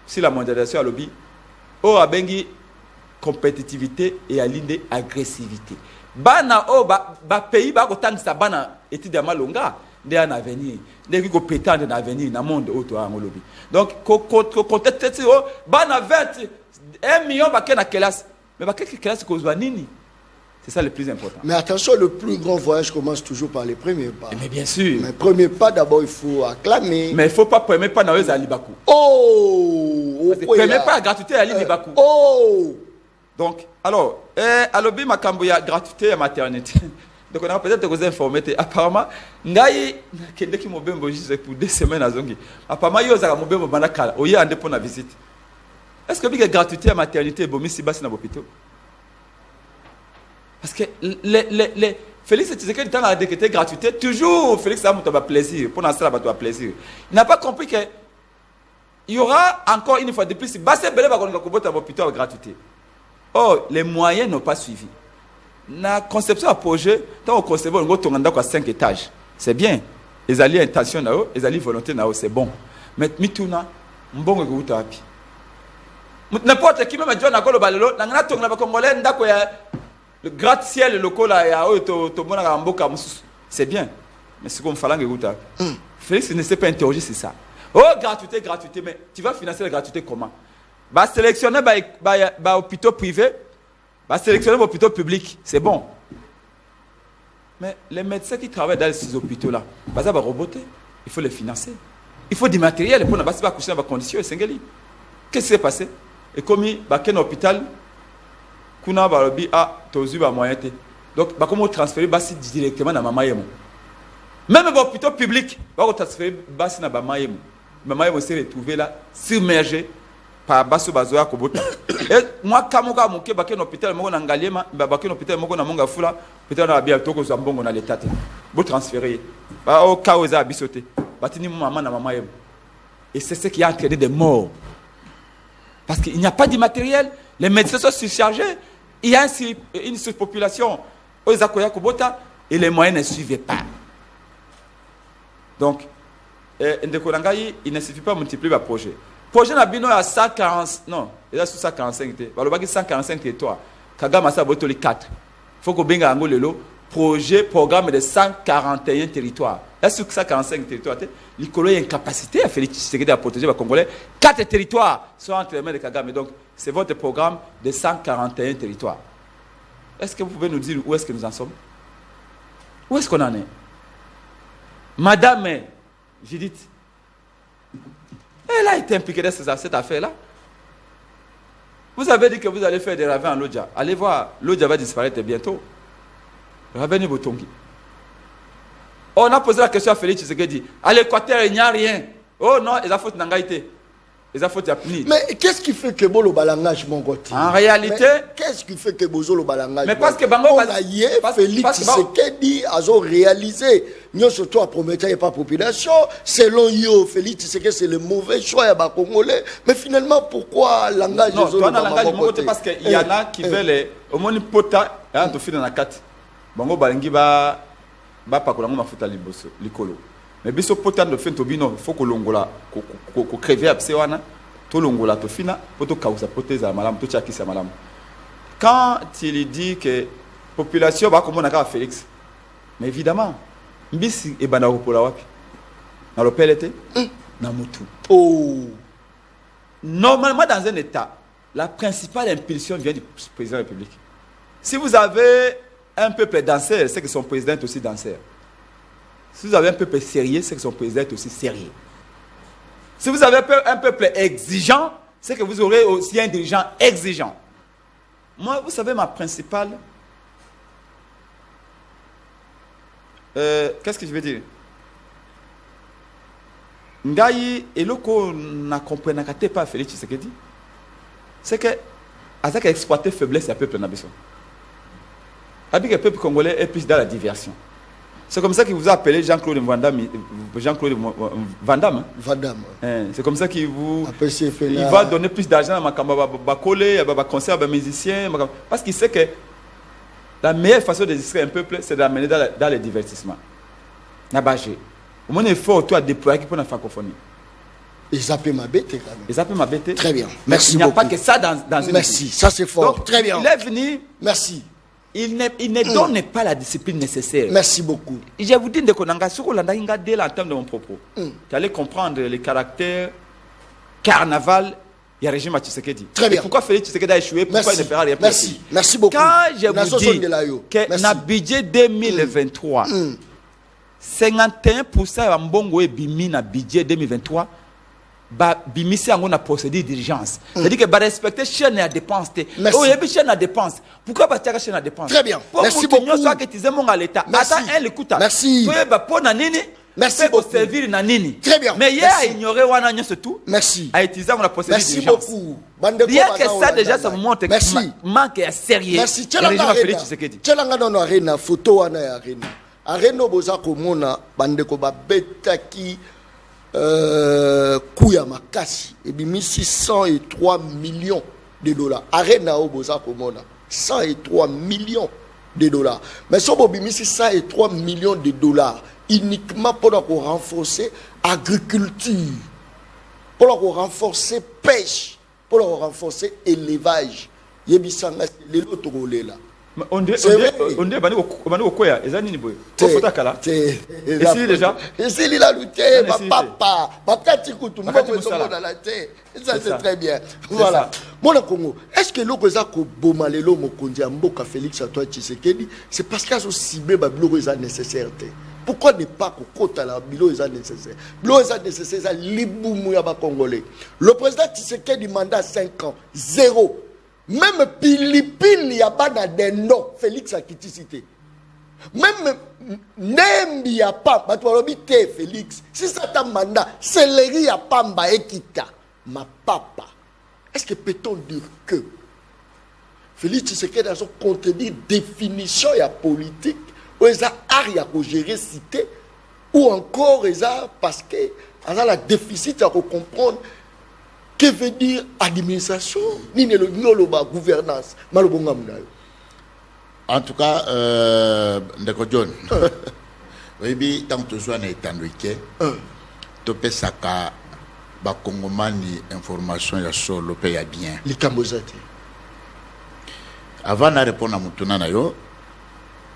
si la mondialisation à lobby o abengi compétitivité et aline agressivité. Bana o ba pays ba ko tangisa bana étude ya malonga. De un avenir, de qui pétendre un avenir dans le monde où tu as un lobby. Donc, contexte, bana 1 million de na classe, mais quelle classe que vous nini? C'est ça le plus important.
Mais attention, le plus grand voyage commence toujours par les premiers pas.
Mais bien sûr.
Mais premier pas, d'abord, il faut acclamer.
Mais il ne faut pas premier pas dans les Alibakou.
Oh!
Premier pas à gratuité à l'Alibakou.
Oh!
Donc, alors, à lobby, ma camboya gratuité à maternité. Donc on a peut-être vous informer. Apparemment, ngai kende ki mobembo juste pour 2 semaines à Zongi. Apparemment, yo za mobembo banakala. Oye ande pour la visite. Est-ce que il y a gratuité à maternité bomi si basi na l'hôpital? Parce que les Félix Tshisekedi dans la décrété gratuité, toujours Félix a monté plaisir pour l'instant ba plaisir. Il n'a pas compris que il y aura encore une fois de plus basi belé ba ko ngakobota à l'hôpital à gratuité. Oh, les moyens n'ont pas suivi. La conception à projet, tant on concevait un gros à 5 étages. C'est bien. Ils allaient intention, ils allaient volonté, c'est bon. Mais mituna, mbongo kuta wapi. N'importe qui même John Akolo balelo, n'angana tonga ba congolais ndako ya le gratte-ciel local ya o to mona mboka mususu. C'est bien. Mais c'est comme falange kuta. Félix ne s'est pas interrogé sur ça. Oh gratuité, mais tu vas financer la gratuité comment? Bah sélectionner ba hôpitaux privés. Va sélectionner vos hôpitaux publics, c'est bon. Mais les médecins qui travaillent dans ces hôpitaux-là, ça va roboter. Il faut les financer. Il faut du matériel pour ne pas coucher dans les conditions. Qu'est-ce qui s'est passé? Et comme il y a un hôpital, il y a un moyen. Donc, comment transférer directement dans Mama Yemo. Même les hôpitaux publics, il faut transférer dans Mama Yemo. Mama Yemo s'est retrouvé là, submergé. Baso bazoya kobota et moi kamoka moke ba ken hôpital moko na ngaliema ba ken hôpital moko na monga fula hôpital na bia toko za mbongo na l'état bo transférer ba o kaoza bisoté batini maman na maman yem et c'est ce qui a entraîné des morts parce qu'il n'y a pas de matériel, les médecins sont surchargés, il y a une surpopulation aux akoya kobota et les moyens ne suivaient pas. Donc il ne suffit pas de multiplier le projet. Projet Nabino à 140, non, il y a 145. Il y a 145 territoires. Kagama sa botoli 4. Il faut que benga angolelo projet programme de 141 territoires. Là, sur 145 territoires, il y a une capacité à Félix Tshisekedi à protéger les Congolais. 4 territoires sont entre les mains de Kagame. Donc, c'est votre programme de 141 territoires. Est-ce que vous pouvez nous dire où est-ce que nous en sommes? Où est-ce qu'on en est? Madame Judith, elle a été impliquée dans cette affaire-là. Vous avez dit que vous allez faire des ravins en Lodja. Allez voir, Lodja va disparaître bientôt. Raveni Botongi. On a posé la question à Félix Tshisekedi. À l'Équateur, il n'y a rien. Oh non, ils ont fait Nangaïté. Ils ont fait Yapni.
Mais qu'est-ce qui fait que Bolo balangage mon côté?
En réalité,
qu'est-ce qui fait que Bozolo balangage?
Mais parce que Bango
Félix Tshisekedi a réalisé. Nous surtout à promettre il n'y a pas population. Selon Yo, Félix Tshisekedi c'est le mauvais choix à Congolais. Mais finalement, pourquoi langage?
Non, toi dans langage mon côté parce qu'il y en a qui veulent au moins une pota et un tofi dans la carte. Bango balangi ba pas que l'on mafuta likolo. Mais biso pota de fin tobino faut que longola ko crever absewana to longola to fina poto causa poteza malam to chakisa malam. Quand il dit que population va comme on a Félix. Mais évidemment, mbisi e bana ropola wapi. Na lopelete na mutu.
Oh.
Normalement dans un état, la principale impulsion vient du président de la République. Si vous avez un peuple danseur, c'est que son président est aussi danseur. Si vous avez un peuple sérieux, c'est que son président est aussi sérieux. Si vous avez un peuple exigeant, c'est que vous aurez aussi un dirigeant exigeant. Moi, vous savez, ma principale... qu'est-ce que je veux dire? Ngaï, et le qu'on n'a compris pas Félix Tshisekedi, c'est que Azak a exploité faiblesse du peuple nabisson. Avec le peuple congolais est plus dans la diversion. C'est comme ça qu'il vous a appelé Jean-Claude Van Damme. C'est comme ça qu'il vous... Il va donner plus d'argent à ma concert, à musiciens. Parce qu'il sait que la meilleure façon de distraire un peuple, c'est de l'amener dans les divertissements. Au moins, il faut tout à déployer pour la francophonie.
Ils appellent ma bête quand même.
Ils appellent ma bête.
Très bien.
Merci. Il n'y a pas que ça dans une
Merci, ça c'est fort.
Donc,
très bien.
Il est venu.
Merci.
Il ne donne pas la discipline nécessaire.
Merci beaucoup.
Je vous dis de Konanga, sur l'Andaïnga, dès l'entame de mon propos, tu allais comprendre les caractères carnaval. Il y a le régime à Tshisekedi.
Très bien.
Et pourquoi Félix Tshisekedi a échoué? Pourquoi il ne fera rien?
Merci. Merci beaucoup.
Quand je vous dis que dans le budget 2023, 51% de Mbongo est bimi dans le budget 2023, bimi c'est un procédure d'urgence. C'est-à-dire que respecter chaîne à dépense. Oh, il y a une chaîne à dépense. Pourquoi pas faire chaîne à dépense?
Très bien.
Merci beaucoup. Merci.
Merci beaucoup. Très bien.
Mais il a ignoré tout.
Merci.
A utilisé la procédure
d'urgence.
Merci beaucoup. Rien que ça déjà ça vous montre manque à sérieux.
Merci. Tchelanga non arena photo wana arena. Arena boza komona bandeko ba betaki Kouya Makasi et bimi 603 millions de dollars. Arena oboza komona 103 millions de dollars. Mais si on bimi 103 millions de dollars uniquement pour renforcer l'agriculture, pour renforcer pêche, pour renforcer élevage. Yebisanga les autres rôles là.
On dit quoi? Ici déjà.
Ici il a lutté, papa, ça c'est très bien. Voilà. Mon Congo, est-ce que l'Okoza ko bomalelo mokonzi amboka Félix Antoine Tshisekedi, c'est parce qu'il y a ce ciblé babilo est nécessaire. Pourquoi ne pas kota la bilo est nécessaire? Bilo est nécessaire ça libumu ya ba congolais. Le président Tshisekedi mandat 5 ans, 0. Même Pilipili ya bana dendo Félix a quitté cité. Même Nembi ya pas Batwalobite Félix. Si ça t'a mandat, c'est l'éri ya pamba ekita. Ma papa. Est-ce que peut-on dire que Félix Tshisekedi dans son contenu définition ya politique ou ils a art pour gérer cité ou encore ils a parce que ils a la déficit à comprendre que veut dire administration ni le gouvernance malobonga munayo.
En tout cas ndeko John oui tant que tu es étanouiké to pesaka ba kongomani information ya solo pe ya bien
les Cambozati.
Avant de répondre à mon na yo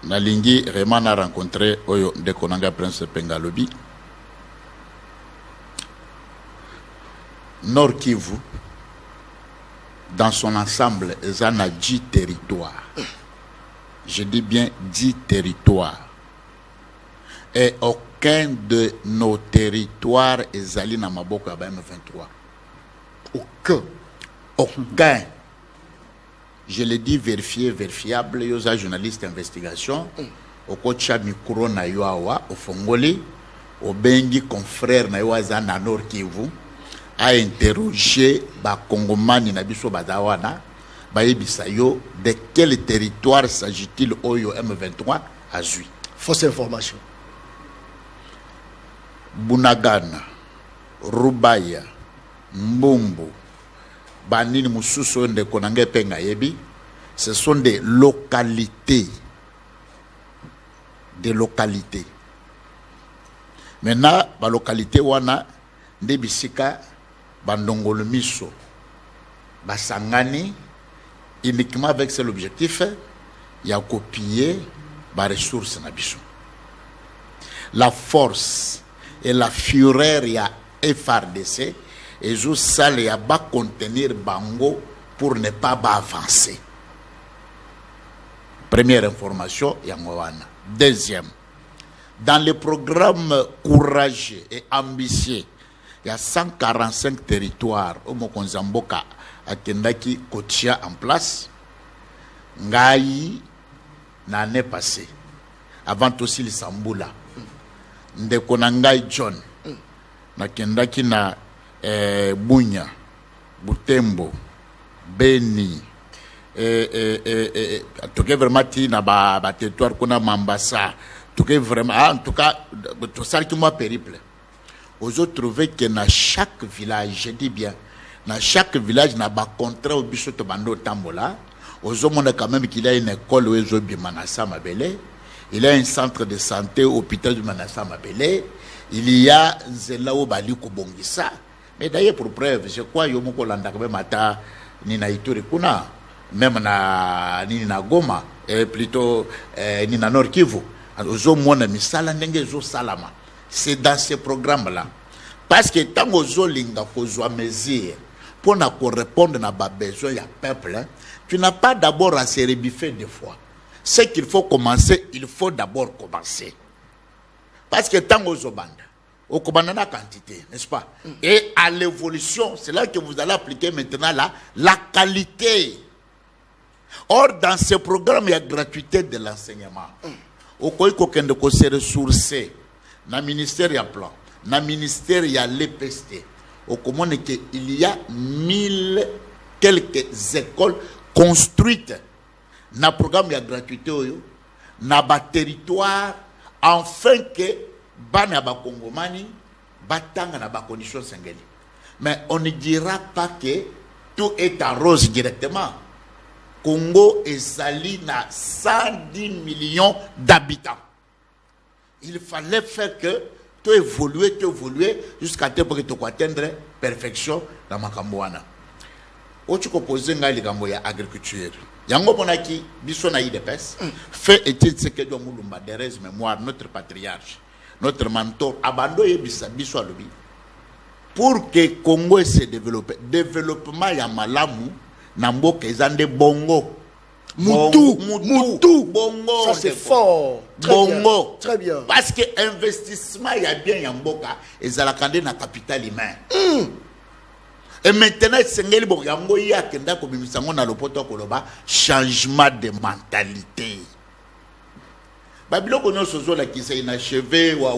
nalingi vraiment na rencontré oyo ndeko nanga Prince Pengalobi. Nord Kivu dans son ensemble en a 10 territoires. Je dis bien 10 territoires. Et aucun de nos territoires est allé dans Maboko à M23. Aucun. Je l'ai dit vérifié, vérifiable. Il y a un journaliste d'investigation. Au coach micro na yoawa, au Fongoli, au bengi confrère na yoaza na Nord Kivu, a interrogé ba Congomani na biso badawana, ba yebisayo, de quel territoire s'agit-il oyo M23 a zui.
Fausse information.
Bunagana, Rubaya, Mbumbu, Banini Mususo de Konange Penga Yebi, ce sont des localités. Des localités. Maintenant, la localité wana, Ndebisika, Bandongolo Miso, Basangani, uniquement avec cet objectif, il y a copié les ressources nabiso. La force et la fureur, il y a FRDC, et je sais qu'il y a pas contenir Bango pour ne pas avancer. Première information, il y a Mouana. Deuxième, dans le programme courageux et ambitieux, il y a 145 territoires au Mokonzamboka à Kendaki Kotia en place. Ngaï, l'année passée, avant aussi le Samboula, Ndekonangai John, na Kendaki na Bunya, Butembo, Beni, tout cas vraiment na ba territoire qu'on a Mambasa, tout cas vraiment en tout cas tout ça qui m'a périple. Vous avez trouvé que dans chaque village, je dis bien, dans chaque village n'a pas contrat au bichot bando tambola. Vous avez quand même qu'il y a une école où ils ont Manassa Mabele, il y a un centre de santé au hôpital du Manassa Mabele, il y a Zelao Bali Kobongisa. Mais d'ailleurs pour preuve, je crois que Yomoko Landakbe Mata Nina Ituri Kuna. Même na Nina Goma, plutôt Nina Nord Kivu, Ozo Mona Misala Nenge Zo Salama. C'est dans ce programme-là. Parce que tant que linga kozwa mesure pour répondre à nos besoins du peuple, tu n'as pas d'abord à se rebiffer deux fois. Ce qu'il faut commencer, il faut d'abord commencer. Parce que tant que banda, au commandant quantité, n'est-ce pas? Et à l'évolution, c'est là que vous allez appliquer maintenant la qualité. Or, dans ce programme, il y a gratuité de l'enseignement. Au cas où on se ressourcer, dans le ministère, il y a plan. Dans le ministère, il y a l'EPST. Au commun, il y a 1000 quelques écoles construites. Dans le programme, il y a gratuité. Dans le territoire, afin que Bana Bakongomani batanga na conditions singles. Mais on ne dira pas que tout est en rose directement. Congo est sali na 110 millions d'habitants. Il fallait faire que tu évolues jusqu'à ce que tu atteindre perfection dans ma Cambouana. Où tu composes les Gamboya agriculture. Yango Bonaki, Bissona IDPS, fait étude ce que doit Moulumba, Derez mémoire, notre patriarche, notre mentor, Abandoye Bissau Lobi. Pour que Congo se développe, développement Yamalamu, Namboke Zande Bongo.
Moutou.
Bongo.
Ça c'est fort.
Bongo.
Très bien.
Parce que investissement, il y a bien Yamboka et Zalakande na capital humain. Et maintenant, c'est Yango ya kenda ko bimisango na lopoto koloba changement de mentalité. Babilo konyo sozo la kisa inachevé wa.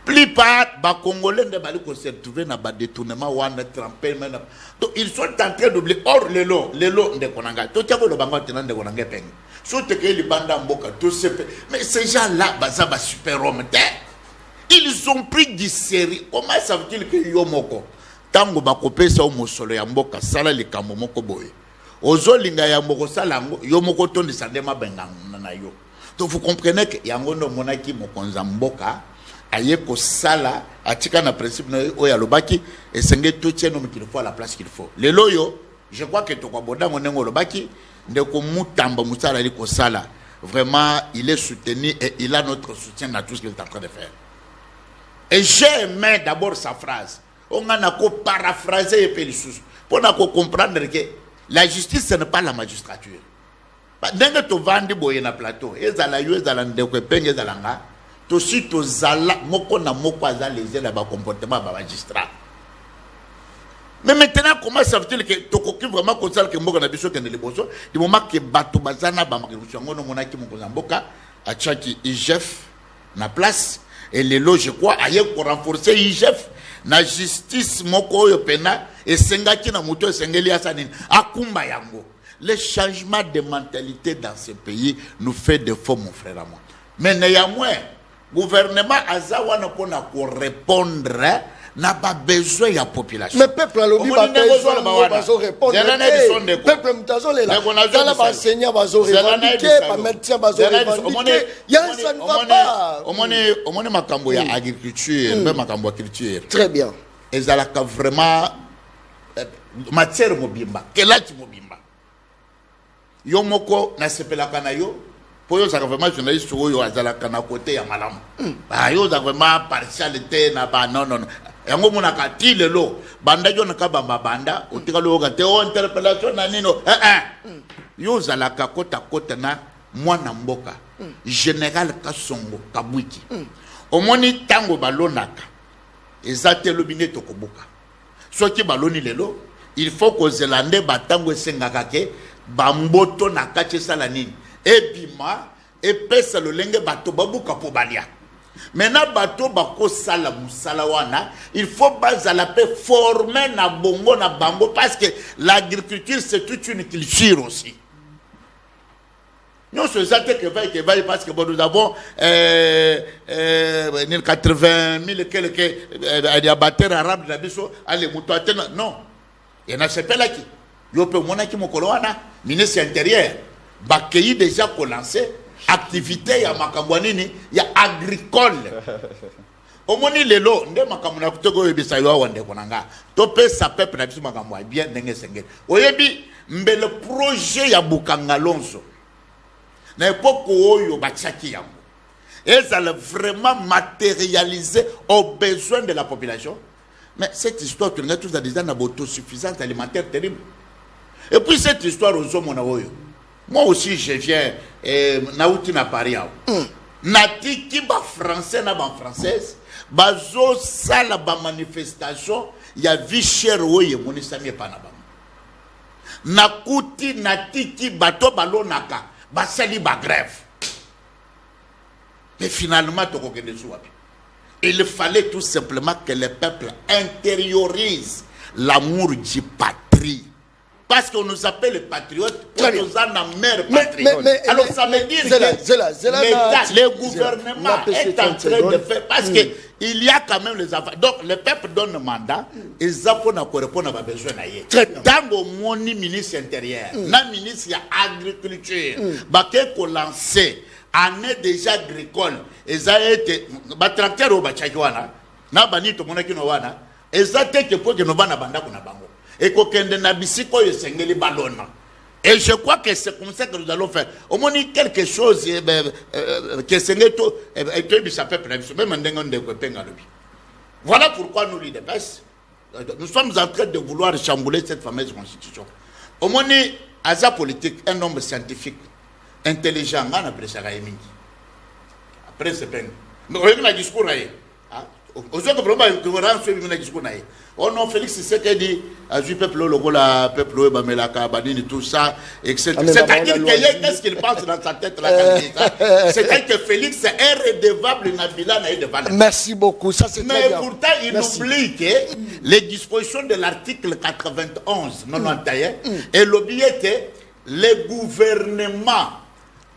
Plupart ba Congolais ne bali ko se retrouver na ba détournement wana trempé maintenant. Donc ils sont en train d'oublier or lelo de konanga. To tiako lo banga tenant de konanga peng. So te ke li banda mboka to se mais ces gens là baza ba super homme. Ils ont pris du sérieux. Comment ça veut-il que yomoko tango ba kopesa o mosolo ya mboka sala likambo moko boye. Ozo linga ya mboko sala ngo yomoko to ndisandema benganga na yo. Donc vous comprenez que yango no monaki mokonza mboka ayeko sala atika na principe na oya lobaki et senge tout tient no qu'il faut à la place qu'il faut. Le loyo je crois que to kwa boda ngonengo lobaki ndeko mutamba musala liko sala vraiment, il est soutenu et il a notre soutien dans tout ce qu'il est en train de faire. Et j'ai aimé d'abord sa phrase. On a paraphraser et pour comprendre que la justice, ce n'est pas la magistrature. Dès tu vends boye na plateau, ezala yo ezala ndeko penge ezala nga, to si to zala moko na moko azala les na ba comportement ba magistrat. Mais maintenant comment ça veut-il que to koki vraiment consal que mboka na biso ke ndeliboso, du moment que bato bazana ba makirusho ngono monaki moko za mboka a chaki IGF na place et les lots je crois aye pour renforcer IGF na justice moko yo pena et sengaki na moto sengeli asanini akumba yango. Le changement de mentalité dans ce pays nous fait défaut, mon frère à moi. Mais néanmoins, le gouvernement Azawana pour répondre n'a pas besoin de la population.
Mais le peuple a besoin de répondre. Le peuple a besoin de répondre. Les enseignants ont revendiqué, les médecins ont revendiqué. Il y a ça ne va pas.
On a makambo ya agriculture, même makambo culture.
Très bien.
Et ça a vraiment matière mobimba. Quel âge mobimba? Yo moko na sepelaka na yo po yo za vraiment journaliste yo azalaka na côté ya malamu ba yo za vraiment partialité na ba non yango mona ka tilelo banda yo na ka ba banda otika lo ka te o interpellation na nino yo zalaka kota na mwana mboka général Kasongo Kabwiki omoni tango balonaka ezate lobine to kobuka soki baloni lelo il faut que zelande batango esengaka ke bamboto na kati sala nini ebima epesa lolenge bato babuka po balia maintenant bato bako sala musala wana il faut bazala pe former na bongo na bango parce que l'agriculture c'est toute une culture aussi. Nous sommes que va parce que bon, nous avons 80 000 quelques abattoirs arabes de la biso allez muto non il y en a c'est pas là qui yo pe mona ki mokolo wana ministre intérieur bakei déjà commencé activité ya makambo nini ya agricole omoni lelo nde makambo na kutoko yebisa yo wande konanga to pe sa peuple na biso makambo bien ndenge sengeli oyebi mbele projet ya Bukanga Lonzo na époque oyo bachaki yango ezala vraiment matérialisé aux besoins de la population. Mais cette histoire que nous avons tous à dire dans l'autosuffisance alimentaire terrible. Et puis cette histoire aux hommes, moi aussi je viens naouti na Paris. Nati ki ba français na ba française, bazo sala ba manifestation ya vie chère oye moni sami pa na ba. Nakuti nati ki bato balonaka, ba sali ba grève. Mais finalement to kokende suwapi. Il fallait tout simplement que le peuple intériorise l'amour du patrie. Parce qu'on nous appelle les patriotes, on nous a la mère patriote. Alors ça veut dire que l'État, le gouvernement est en train de faire, parce qu'il y a quand même les affaires. Donc le peuple donne le mandat, et ça pour répondre à besoin. Dans le monde ministre intérieur, le ministre agriculture, il faut lancer année déjà agricole, et ça a été, tracteur au Bachakiwana, na banito monakino wana, et ça a été pour que nous vanna banda kuna bango. Et qu'aucun na bisiko yesengeli balona. Et je crois que c'est comme ça que nous allons faire. Au moins quelque chose que sengeto et que ça peut prendre même ndengo ndeko penga lobi. Voilà pourquoi nous les dépasse. Nous sommes en train de vouloir chambouler cette fameuse constitution. Au moins asa politique un homme scientifique intelligent on a pris ça mingi. Après c'est peine. Mais on a discours là. Aux autres problèmes que vous rendez sur le discours là. Oh non, Félix, c'est ce qu'il dit. Le peuple, le peuple, tout ça, etc. C'est-à-dire qu'est-ce qu'il pense dans sa tête là. C'est-à-dire que Félix est redevable, Nabila n'a pas.
Merci beaucoup, ça c'est très bien.
Mais pourtant, il oublie que les dispositions de l'article 91, 91, et l'objet le gouvernement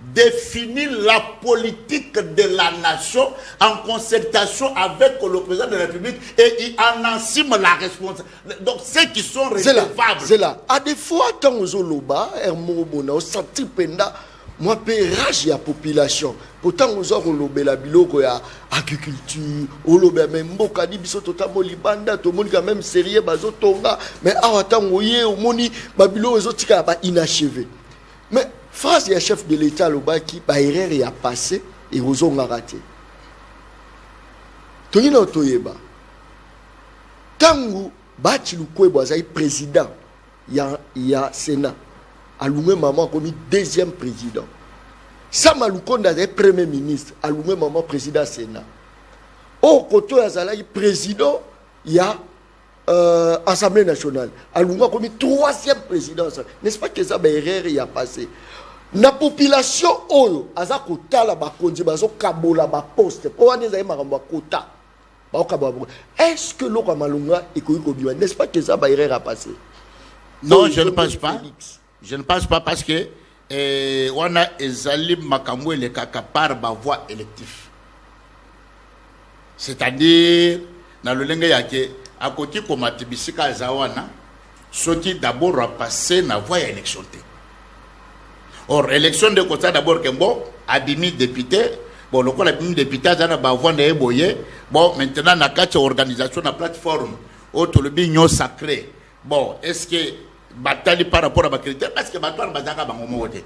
définit la politique de la nation en concertation avec le président de la République et il en assume la responsabilité. Donc ceux qui sont redevables.
C'est là. À des fois, tant aux Oloba, Hermobona, au Santi Penda, moi, pérage la population. Pourtant, aux Oloba, la biloko ya agriculture, Oloba même Mboka, Dibiso, Totamo, Libanda, tout le monde quand même sérieux, Bazo Tonga, mais à tant oye, au moni, Babilo, aux autres, inachevé. Mais France, il y a chef de l'État qui a erreur et a passé et ils ont raté. Tonino Toyeba. Tangu Bati Lukwebo est président, il y a Sénat. Aloume maman comme deuxième président. Sama Lukonda est premier ministre. Aloume maman président Sénat. Au côté de président, il y a Assemblée nationale. Aloume comme troisième président. N'est-ce pas que ça a erreur il a passé? La population oyo azako tala ba konzi bazo kabola ba poste po wana ezali makambo kota ba kababo. Est-ce que l'oko malunga ekoiko biwa? N'est-ce pas que ça va erreur à passer?
Non, je ne pense pas. Je ne pense pas parce que on a ezali makambo le par ba voie élective. C'est-à-dire dans le lenge yake à côté comme atibisika zawana soti d'abord à passer na voie élection. Or, élection de côté d'abord que bon, abimi député, bon, le coup abimi député, ça n'a pas voix de bon, maintenant, na quatre organisation, na plateforme, autre le bignon sacré. Bon, est-ce que bataille par rapport à ma critère, parce que bataille bazaka bangomote.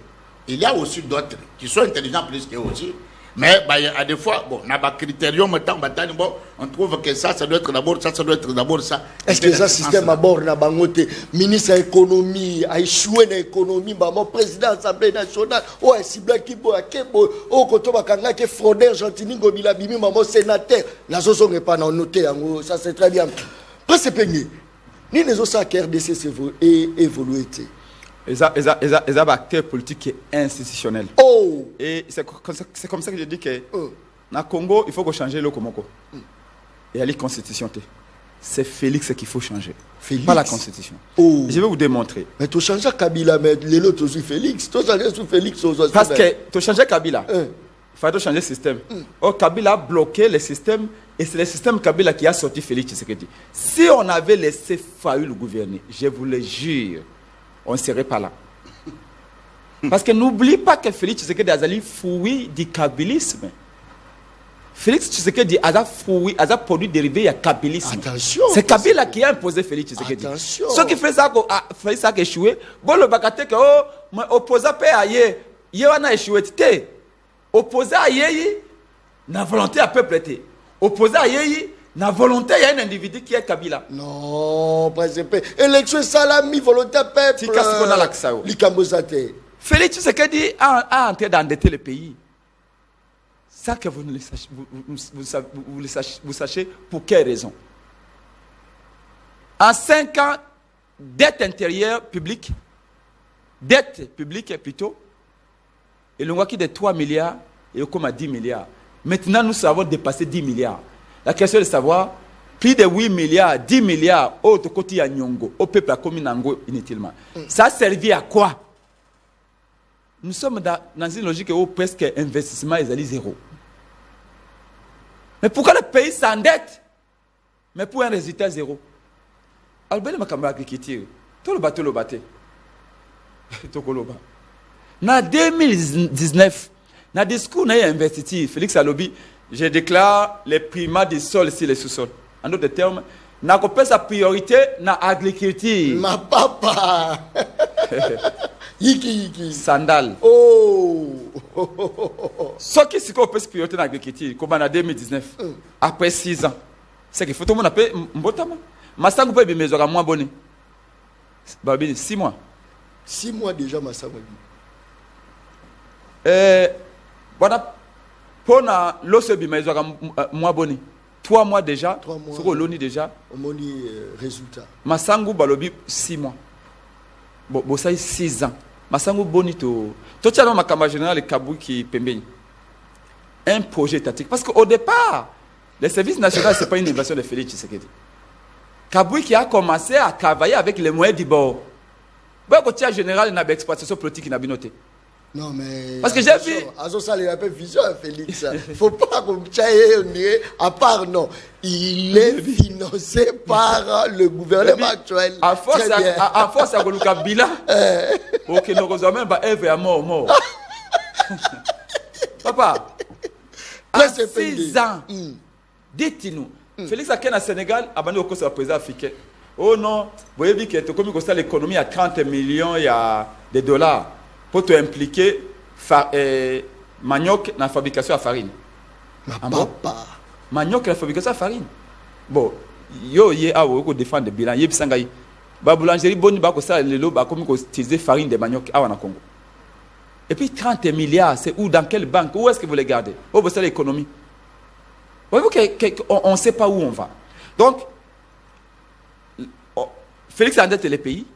Il y a aussi d'autres qui sont intelligents plus que aussi. Mais à des fois, bon, na ba critérium maintenant bataille, bon, on trouve que ça doit être d'abord ça, ça doit être d'abord ça.
Est-ce que ça système à bord na bangote, ministre de l'économie, a échoué dans l'économie, mon président de l'Assemblée nationale, ou est ciblé qui boit kebo, ou koto bakanga qui fraudeur gentini ngobila bimi maman sénateur, la zozo n'est pas noté, ça c'est très bien. Parce que peigné, ni les autres qui RDC et évolué.
Ils ont acteur politique institutionnel.
Oh!
Et c'est comme ça que je dis que dans le Congo, il faut changer le Komoko. Et il y a la constitution. C'est Félix qu'il faut changer.
Félix?
Pas la constitution.
Oh.
Je vais vous démontrer.
Mais tu changes Kabila, mais les autres aussi Félix. Tu changes sous Félix.
Parce que tu changes Kabila. Il faut changer le système. Or, Kabila a bloqué le système. Et c'est le système Kabila qui a sorti Félix Tshisekedi. Si on avait laissé Fayoul gouverner, je vous le jure, on ne serait pas là. Parce que n'oublie pas que Félix Tshisekedi a fouillé du kabylisme. Félix Tshisekedi a produit dérivé du kabylisme.
Attention.
C'est Kabila qui a imposé Félix Tshisekedi.
Attention.
Ceux qui font ça, Félix a échoué. Bon, le bagate que opposé à ailleurs, il y a échoué. Opposé à ailleurs, la volonté à peuple. Opposé à ailleurs, la volonté, il y a un individu qui est Kabila.
Non, principe. Élection salami, volonté peuple. L'Ikambosate.
Félix Tshisekedi a entré d'endetter le pays. Ça que vous ne le sachez, vous sachez pour quelle raison. En 5 ans, dette intérieure publique, dette publique plutôt, et l'on voit qu'il de 3 milliards et comme à 10 milliards. Maintenant, nous savons dépasser 10 milliards. La question est de savoir, plus de 8 milliards, 10 milliards, autre côté à Nyongo, au peuple à Kominango inutilement. Ça a servi à quoi? Nous sommes dans une logique où presque investissement est à zéro. Mais pourquoi le pays s'endette? Mais pour un résultat zéro. Albert Makamba agriculture, tout le bateau le batté. En 2019, dans le discours n'a investi, Félix Alobi, je déclare les primats du sol sur les sous-sols. En d'autres termes, n'a pas sa priorité dans l'agriculture.
Ma papa. Yiki.
Sandal.
Oh.
Ce qui est sa priorité dans l'agriculture, comme en 2019, après 6 ans, c'est qu'il faut tout le monde appeler Mbotama. Massangu peut bien mesurer moins bonne. 6 mois.
6 mois déjà, Massangu.
Voilà. Pour l'os mesurer moins bonne. 3 mois déjà.
3 mois.
Sur l'ONI déjà.
Au moni résultat.
Massangu balobi 6 mois. Bon, ça 6 ans. Massangu bonito. Tout ça dans ma campagne générale, Kabou qui pembeni. Un projet étatique. Parce qu'au départ, le service national, ce n'est pas une innovation de Félix Tshisekedi. Kabou qui a commencé à travailler avec les moyens du bord. Bon, côté général, il y a une exploitation politique qui n'a pas noté.
Non, mais.
Parce que j'ai vu.
Ça, il appelle vision, Félix. Il ne faut pas qu'on tchaye, à part, non. Il est financé par le gouvernement actuel.
À force, à Goluka Bila. Ok, nous avons même pas Eve à mort. Papa, à 6 ans, dites-nous, Félix Aken à Sénégal, abandonné au cours de la présidence africaine. Oh non, vous voyez que comme il l'économie à 30 millions de dollars. pour te impliquer manioc dans la fabrication de farine.
Papa.
Manioc dans la fabrication de farine. Bon, yo yé a ou défendre le bilan. Yé bisangaï. Ba boulangerie boni ba ko ça le lo ba comme ko utiliser farine de manioc à Congo. Et puis 30 milliards, c'est où, dans quelle banque, où est-ce que vous les gardez? Où vous savez l'économie? Voyez-vous qu'on ne sait pas où on va. Donc, Félix a endetté les pays.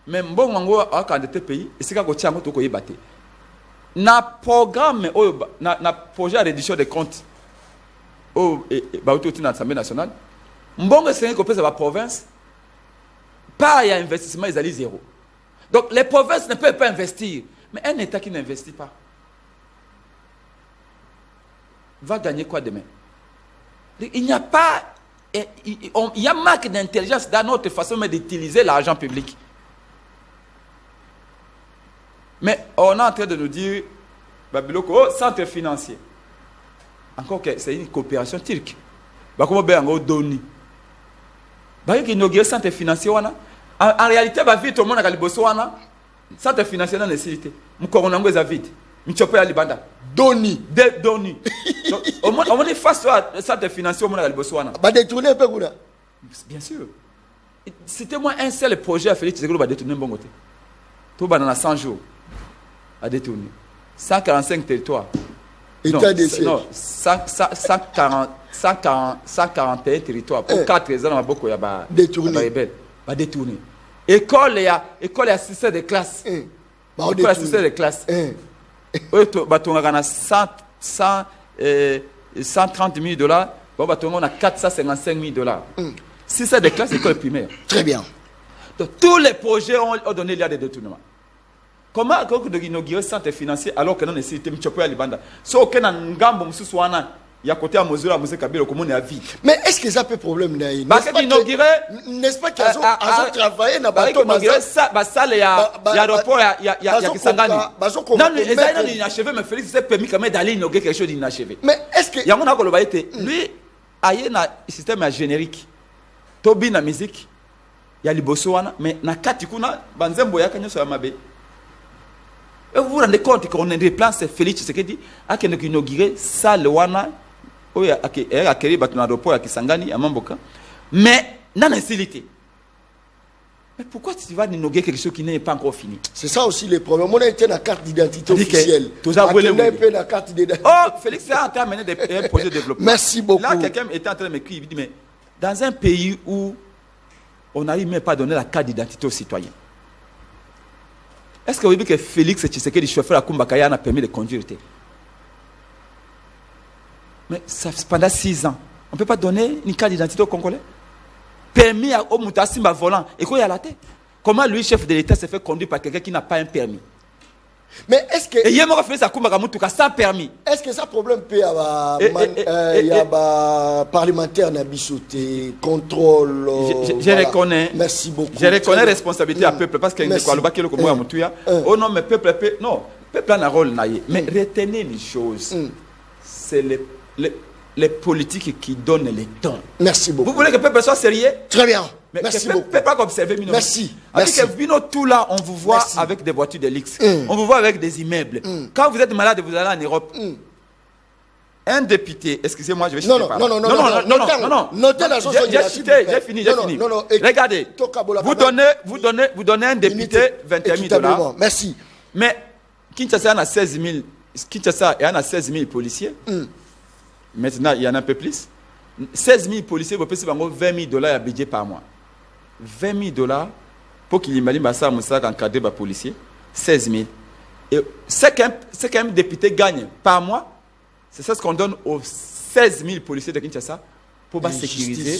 Mais bon, on a endetté les pays. Et c'est quand on a endetté battu. Na programme, na projet de réduction des comptes au l'Assemblée nationale, bon, c'est qu'on peut la province, pas y a investissement, ils allaient zéro. Donc les provinces ne peuvent pas investir. Mais un État qui n'investit pas va gagner quoi demain? Il n'y a pas... Il y a manque d'intelligence dans notre façon d'utiliser l'argent public. Mais on est en train de nous dire, Babiloko, centre financier. Encore que c'est une coopération turque. Comment bien en Doni? Bah, qui inaugure centre financier, en réalité, tout le monde a le besoin. Centre financier dans les cités. Nous avons vite. Nous avons Libanda.
Doni.
Doni. On est face au centre financier, on a le besoin.
Détourner un peu.
Bien sûr. C'était moi un seul projet à Félix Tshisekedi va détourner un bon côté. Tout va dans 100 jours à détourner. 145 territoires.
État des sièges.
Non, 141 territoires. Pour 4 ans, beaucoup de
détourner.
Va détourner. École, il y a 6 de classe. École, il y a 6 de classe. On a 130 000 $. On a 455 000 $. 6 de classe, école primaire.
Très bien.
Donc, tous les projets ont donné lieu à des détournements. Comment inaugurer un centre financier alors que non nécessité Mchopo ya Libanda? Si aucun ngambo msusu wana ya côté à Mozula Mose Kabila comme on est à vie.
Mais est-ce que ça peut problème là?
N'est-ce pas
qu'ils ont travaillé dans bateau
ça ça il y a aéroport il y a Kisangani. Non, les aïna inachevé mais Félix s'est permis quand même d'aller inaugurer quelque chose d'inachevé.
Mais est-ce que
yango ko lobaité lui aye na système générique. Tobi na musique ya liboso wana mais na kati kuna banzembo ya kanyo ya mabe. Vous vous rendez compte qu'on a des plans, c'est Félix Tshisekedi a inauguré ça le wana a accueilli l'aéroport à Kisangani à Mamboka mais non incilité. Mais pourquoi tu vas inaugurer quelque chose qui n'est pas encore fini?
C'est ça aussi le problème. On a été dans la carte d'identité officielle.
Oh, Félix est en train de mener des projets de développement.
Merci beaucoup.
Là, quelqu'un était en train de m'écrire, il dit mais dans un pays où on n'arrive même pas à donner la carte d'identité aux citoyens. Est-ce que vous dites que Félix Tshisekedi, chauffeur à Kumbakaya, a permis de conduire? Mais ça, pendant 6 ans, on ne peut pas donner une carte d'identité aux Congolais? Permis au Moutasimba volant. Et quoi il y a la tête? Comment lui, chef de l'État, s'est fait conduire par quelqu'un qui n'a pas un permis?
Mais est-ce que.
Et il y a un Félix Akumbaka sans permis.
Est-ce que ça problème peut y avoir parlementaire Nabisoté, contrôle?
Je reconnais.
Merci beaucoup.
Je reconnais responsabilité à peuple parce qu'il y a oh non, mais peuple, non, peuple a un rôle naïe. Mais retenez les choses. C'est les politiques qui donnent les temps.
Merci beaucoup.
Vous voulez que le peuple soit sérieux?
Très bien.
Mais
merci
beaucoup. Peuple pas observer.
Merci.
Avec tout là, on vous voit avec des voitures de luxe. On vous voit avec des immeubles. Quand vous êtes malade, vous allez en Europe. Un député, excusez-moi, je vais citer par là.
Non. Notez la chanson.
J'ai fini. Regardez, vous donnez un député 21 000 $.
Merci.
Mais Kinshasa a 16 000 policiers. Maintenant, il y en a un peu plus. 16 000 policiers, vous pouvez 20 000 $ à budget par mois. 20 000 $ pour qu'il imagine ça encadrer les policiers. 16 000. Et c'est qu'un député gagne par mois. C'est ça ce qu'on donne aux 16 000 policiers de Kinshasa pour sécuriser,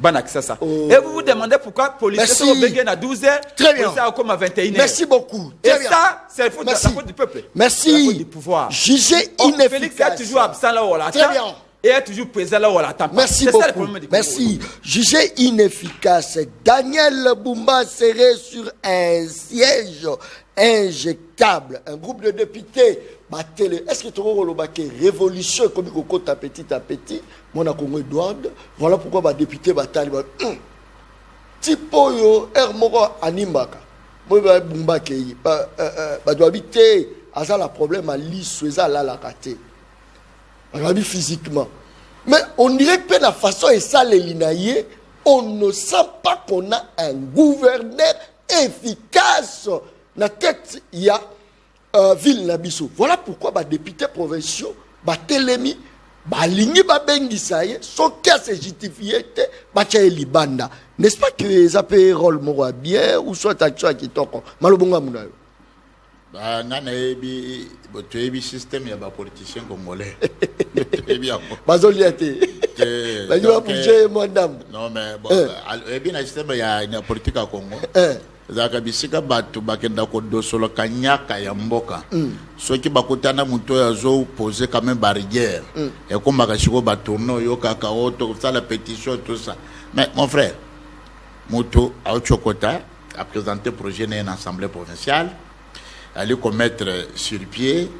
accès à ça. Et vous vous demandez pourquoi les policiers sont obligés à 12 h,
très bien,
comme à 21 h.
Merci beaucoup.
Et ça, c'est la faute du peuple.
Merci.
La faute du pouvoir.
Jugé inefficace.
Félix est toujours absent là où on l'attend.
Très bien.
Et est toujours présent là où on l'attend.
Merci beaucoup. Merci. Jugé inefficace. Daniel Bumba serait sur un siège injectable. Un groupe de députés. Est-ce que tu as révolution comme il petit à petit? Mon Congo Edouard. Voilà pourquoi les députés battent. Tipoyo Hermoro Animbaka. moi ba bumba kei ba doit habiter à ça le problème à l'issue ça là la raté ba physiquement mais on dirait que la façon et ça les linaye on ne sent pas qu'on a un gouverneur efficace na tête il y a ville Nabiso. Voilà pourquoi les députés provinciaux, les télémi, les lignes, les bengisaye, sont qu'à se justifier, les libanda. N'est-ce pas que les appels rôle mora bien ou soit action qui toko malobonga munayo?
Bah ngana ebi botebi système ya ba politicien congolais. Ebi ako.
Bazoliate. Ba yo bouger madame.
Non mais bon ebi na système ya politique à Congo. Zaka bisika batu bakenda ko dosolo kanyaka ya mboka. Soki bakutana muto ya zo poser quand même barrière. Et comme bakashiko batourno yo kaka auto ça la pétition tout ça. Mais mon frère Moto a Ochokota a présenté projet dans une assemblée provinciale. Aller commettre sur pied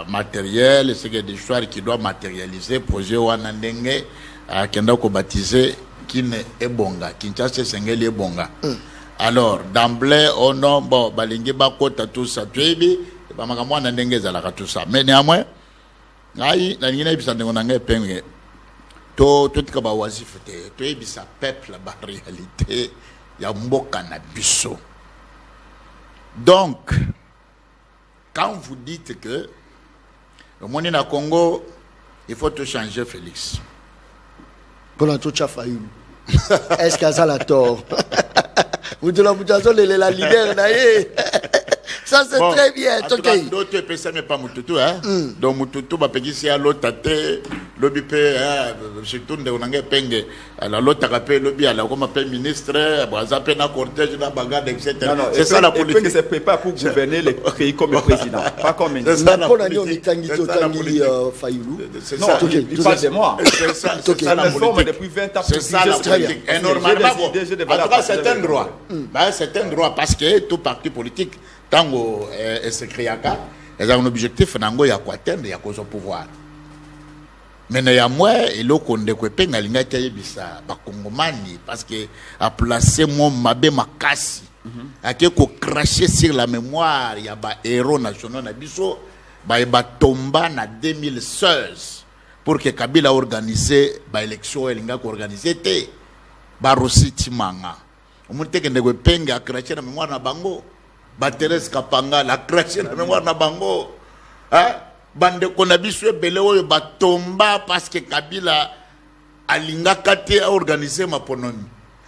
matériel, c'est des histoires qui doivent matérialiser projet Wanandenge à Kenda ko baptisé Kine Ebonga, Kinshasa Sengeli Ebonga. Alors d'emblée on non bon balingi bakota tout ça twebi ba makamwa Nandenge zalaka tout ça. Mais néanmoins ngai na ngina bisande ngonanga penge to tika ba wazif te twebi sa peuple ba réalité ya mboka na biso. Donc, quand vous dites que le monde na Congo, il faut tout changer, Félix.
Pour la tout failli. Est-ce qu'il y a la tort? Vous dites la leader d'ailleurs. Ça c'est bon, très bien.
D'autres personnes mais pas Mututu hein. Donc Mututu va payer si à l'autre tête, lobby pe surtout de on a penge la l'autre capé lobby à la comme appelle ministre, bazape na cortège na bagarre etc. C'est ça la politique.
C'est prépare pour gouverner les pays comme le président, pas comme
c'est ça la politique.
C'est ça. Il parle de moi.
C'est ça la politique.
Depuis 20 ans.
C'est ça la politique. Et normalement en tout cas c'est un droit. C'est un droit parce que tout parti politique tango se créaka ils ont un objectif nango ya kwatendre ya kozo pouvoir mais na ya moi elo konde ko penga linga tayebisa ba kongomani parce que a placé mon mabe makasi ake ko cracher sur la mémoire ya ba héros nationaux na biso ba tomba na 2016 pour que Kabila organiser ba élection elinga ko organiser te ba Rositi Manga omuntu kende ko penga cracher na mémoire na bango Bateres Kapanga la craché na mémoire na bango hein bande konabiso ebele oyo batomba parce que Kabila alinga kate a organisé ma ponomi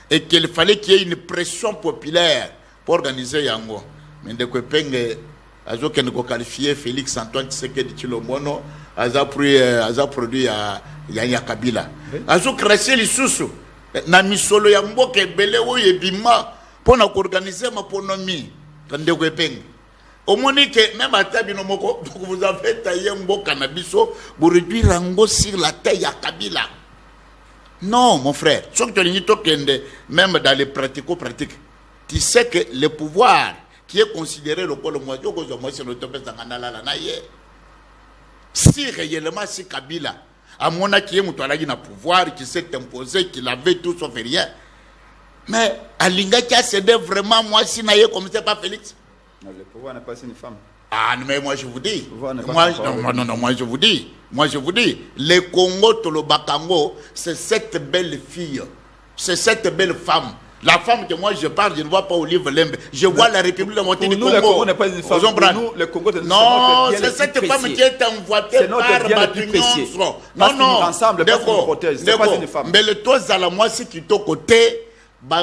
et qu'il fallait qu'il y ait une pression populaire pour organiser yango mais de ko penge azo ken ko qualifier Félix Antoine Tshisekedi Tshilombo aza produit ya Kabila azo craché lisusu na misolo ya mboka ebele oyo ebima pour na organiser ma ponomi. Au moins que même à Tabino Moko, vous avez taillé un beau cannabis pour réduire un sur la taille à Kabila. Non, mon frère. Même dans les pratico-pratiques, tu sais que le pouvoir qui est considéré le pôle moitié, si réellement c'est Kabila, à mon avis, qui est un pouvoir qui s'est imposé, qui l'avait tout sauf rien. Mais Alinga qui a cédé vraiment, moi, si naïe comme c'est pas Félix.
Non, le pouvoir n'a pas une femme.
Ah, mais moi je vous dis. Moi je vous dis. Le Congo, Tolobakango, c'est cette belle fille. C'est cette belle femme. La femme que moi je parle, je ne vois pas au livre Lembe. Je vois la République de Monténégro du Congo.
Le Congo n'est pas une femme. Pour nous, le Congo,
non, c'est cette femme qui est envoyée par Badunion. Non, ensemble, c'est pas une femme. Mais le toit à la moi, c'est qui est au côté. C'est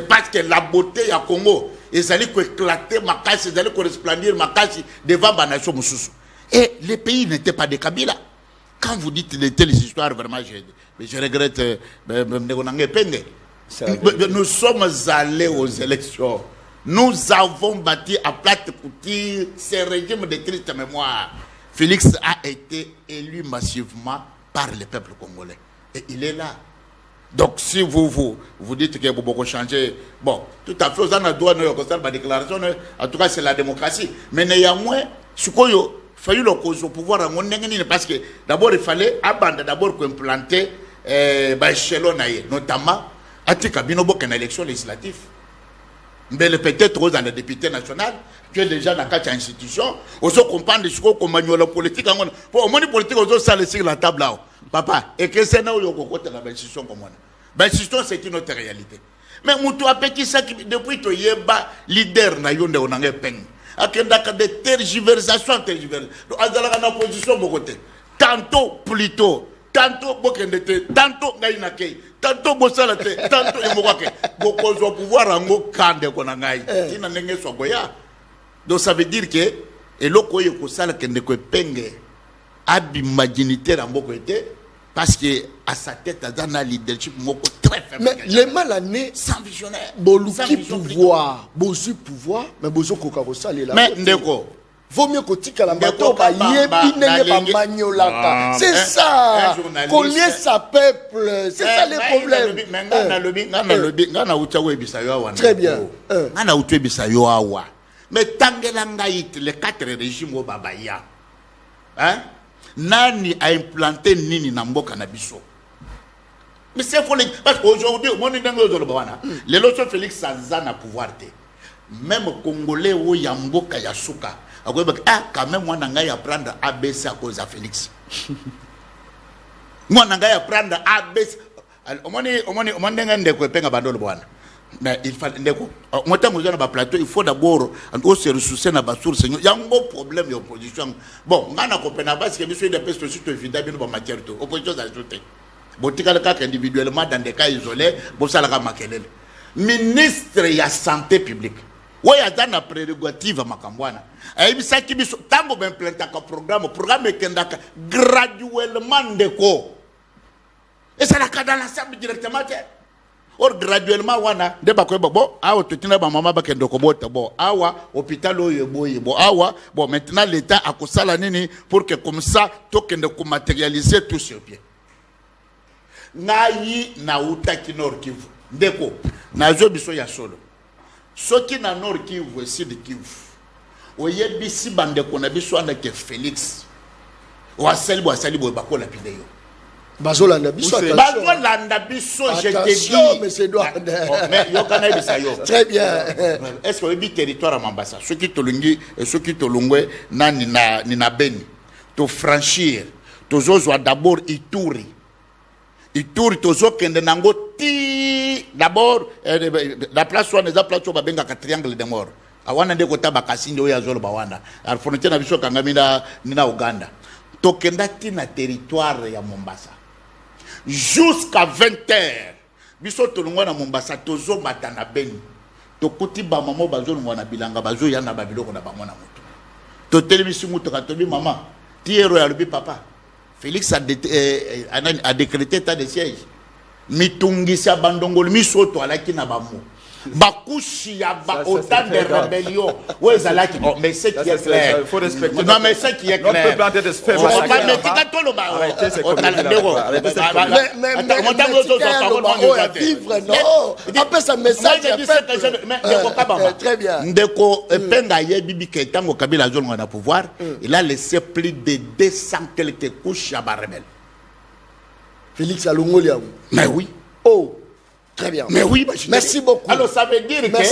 parce que la beauté à Congo, ils allaient éclater ma casse, ils allaient resplendir ma casse devant la nation. Et les pays n'étaient pas des Kabila. Quand vous dites de telles histoires, vraiment, je regrette. Nous sommes allés aux élections. Nous avons bâti à plate couture ce régime de triste mémoire. Félix a été élu massivement par le peuple congolais. Et il est là. Donc si vous dites que vous pouvez changer, bon, tout à fait, vous avez droit de ma déclaration, en tout cas c'est la démocratie. Mais néanmoins, ce qu'il a fallu le pouvoir, parce que d'abord il fallait d'abord implanter échelon notamment atika bino boka na élection législative. Mais peut-être dans le député national, tu es déjà dans quatre institutions, on se comprend des choses comme la politique. Pour moi, politique, on se laisser sur la table là. Papa, et que c'est là où on côté la institution comme on. L'institution, c'est une autre réalité. Mais Moutou a petit ça depuis que tu es leader na yonde on a un peine. Akendaka de tergiversations. Donc, à la position de côté. Tantôt plutôt. Tantôt bokendete, tantôt ngainake, tantôt bosalate, tantôt imokake. Bokozo pouvoir ango kande kona ngai. Tina nenge sogoya. Donc ça veut dire que eloko yeko sala kende ko penge abimaginité na mboko ete parce que à sa tête dans un leadership moko très faible.
Mais les malané
sans visionnaire.
Boluki pouvoir, bosu pouvoir, mais bozo koka ko sala la.
Mais ndeko
vaut mieux que tu la bateau ba yebi nenge ba magnolaka. C'est ça. Collier sa peuple, c'est ça le problème. Très bien.
Ngana utwe bisayo awa. Mais tangela ngaït les quatre régimes au babaya. Hein? Nani a implanté nini na mboka na biso. Mais c'est faux parce qu'aujourd'hui mon ndengo zo bawana. Les loso Félix Sanzana pouvoir te. Même congolais wo ya mboka ya suka. Quand même, moi, je vais apprendre ABC à cause de Félix. Moi, je vais apprendre ABC. Mais il faut plateau, il faut d'abord se ressourcer dans la source. Il y a un gros problème d'opposition. Bon, on a compris parce que je des personnes qui sont évidemment en matière de opposition ajoutée. Bon, tu as le cas individuellement dans des cas isolés, bon, ça la maquelle. Ministre de la santé publique. Oui, il y a une prérogative à Makambouana. Et il s'agit de tango ben planta ka programme kendaka graduellement ndeko. Et ça la ka dans l'ensemble directement. Or graduellement wana de ba ko bon awa totina ba mama ba kendoko bota bon awa hôpital oyo boye bon awa bon maintenant l'état a kosala nini pour que comme ça to kende ko matérialiser tout sur pied. Ngai na utaki Nord Kivu ndeko na zo biso ya solo. Soki na Nord Kivu et Sud Kivu oyebi si bande ko na biso anda ke Félix wasali bo bakola pideo
bazolanda biso
je te dis
mais c'est droit
mais yo kana bisa yo
très bien.
Est-ce que oyebi territoire Mambasa soki tolungi et soki tolungwe na ni na Beni to franchir tozozwa d'abord Ituri tozo kende nango ti d'abord la place où on est à place où babenga ka triangle de mort awana ndeko tabakasindi oya zolo bawana al frontière na biso kangamina nina Uganda to kenda ti na territoire ya Mombasa jusqu'à 20h biso tolungwa na Mombasa tozo matana Beni to kuti ba mamo bazo ngwana bilanga bazo yana ba biloko na bango na moto to televisi muto ka tobi mama ti hero ya lubi papa Félix a décrété état de siège. Mitungisa bandongol misoto alaki na bamu. Bakushi ya ba autant de rébellion. Ouais zalaki. Mais c'est qui est clair.
Il faut respecter.
Non mais c'est qui est clair.
On peut planter des faits.
Mais tika tolo ba.
Arrêtez ces
mais vivre non. Après ça message très bien.
Ndeko penga ye bibi ke tango Kabila zonga na pouvoir, il a laissé plus de 200 quelques couches à rebelle.
Félix Alungolia.
Mais oui.
Oh. Très bien.
Mais oui,
merci beaucoup.
Alors ça veut dire que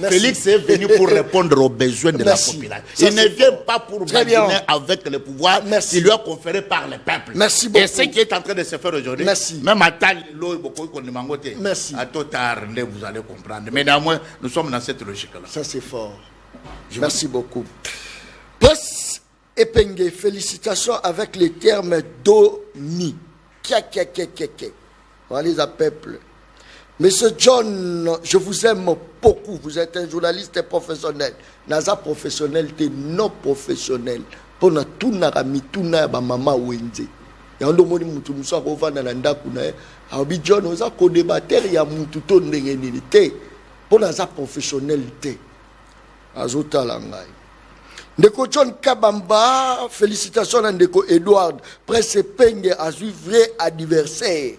Félix est venu pour répondre aux besoins de la population. Il ne vient pas pour bargainer avec le pouvoir qui lui a conféré par le peuple.
Merci beaucoup.
Et ce qui est en train de se faire aujourd'hui, même à Tal, merci. À tout tard, vous allez comprendre. Mais néanmoins, nous sommes dans cette logique-là.
Ça c'est fort. Merci beaucoup. Presse Epenge, félicitations avec les termes d'ONI. On les appelle peuple. Monsieur John, je vous aime beaucoup. Vous êtes un journaliste professionnel. Naza professionnel, t'es non professionnel. Pour na tout na rami, tout na ba mama wenze. Ya ndo moni mutu musa ko vanda na ndaku na. Abi John, oza ko débattre ya mutu to ndenge nini te. Pour naza professionnel te. Azota langai. Ndeko John Kabamba, félicitations à Ndeko Edward. Presse Penge a su vrai adversaire.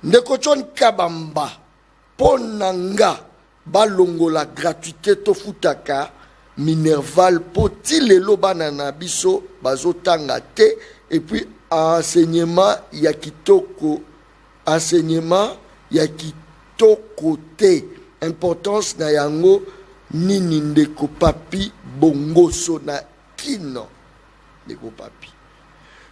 Ndeko John Kabamba, ponanga balongo la gratuité to futaka Minerval poti lelo bana na biso bazotanga te et puis enseignement ya kitoko te importance na yango nini ndeko papi bongoso na kino ndeko papi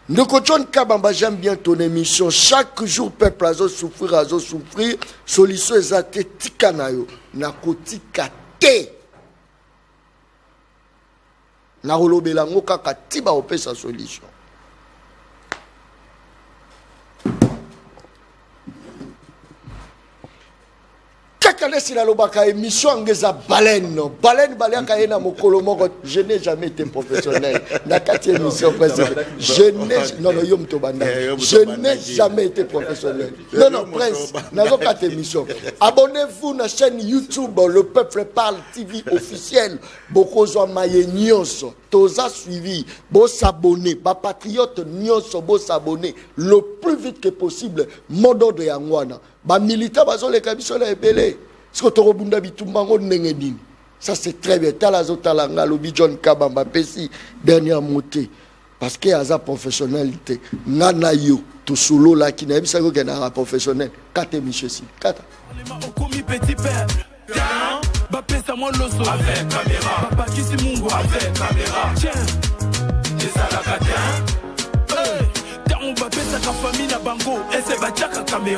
ndeko John Kabamba. J'aime bien ton émission. Chaque jour peuple azo souffrir solution ezate tika na yo nakotika te na rolobela ngo kaka tiba opesa solution. Si la lobaka émission ngeza baleine baleaka ena mokolo moko. Je n'ai jamais été professionnel na kati émission précédente. Je n'ai jamais été professionnel. Non prince nazo kati émission. Abonnez-vous na chaîne YouTube Le Peuple Parle TV officiel. Bokozwa maye nyonso toza suivi bo s'abonner ba patriote nyonso bo s'abonner le plus vite que possible. Modo de yangwana ba militaire bazoleka biso la ebele. Ça c'est très bien. Talanga lobi John Kabamba pesi dernière montée parce que aza professionnalité ngana yo to solo la ki na bisa ko gena professionnel 4 émissions ici 4
petit père ba pesa moi loso avec caméra papa kisi mungu avec caméra tiens ça la caméra on va pesa ka famille na bango et c'est ba chaka caméra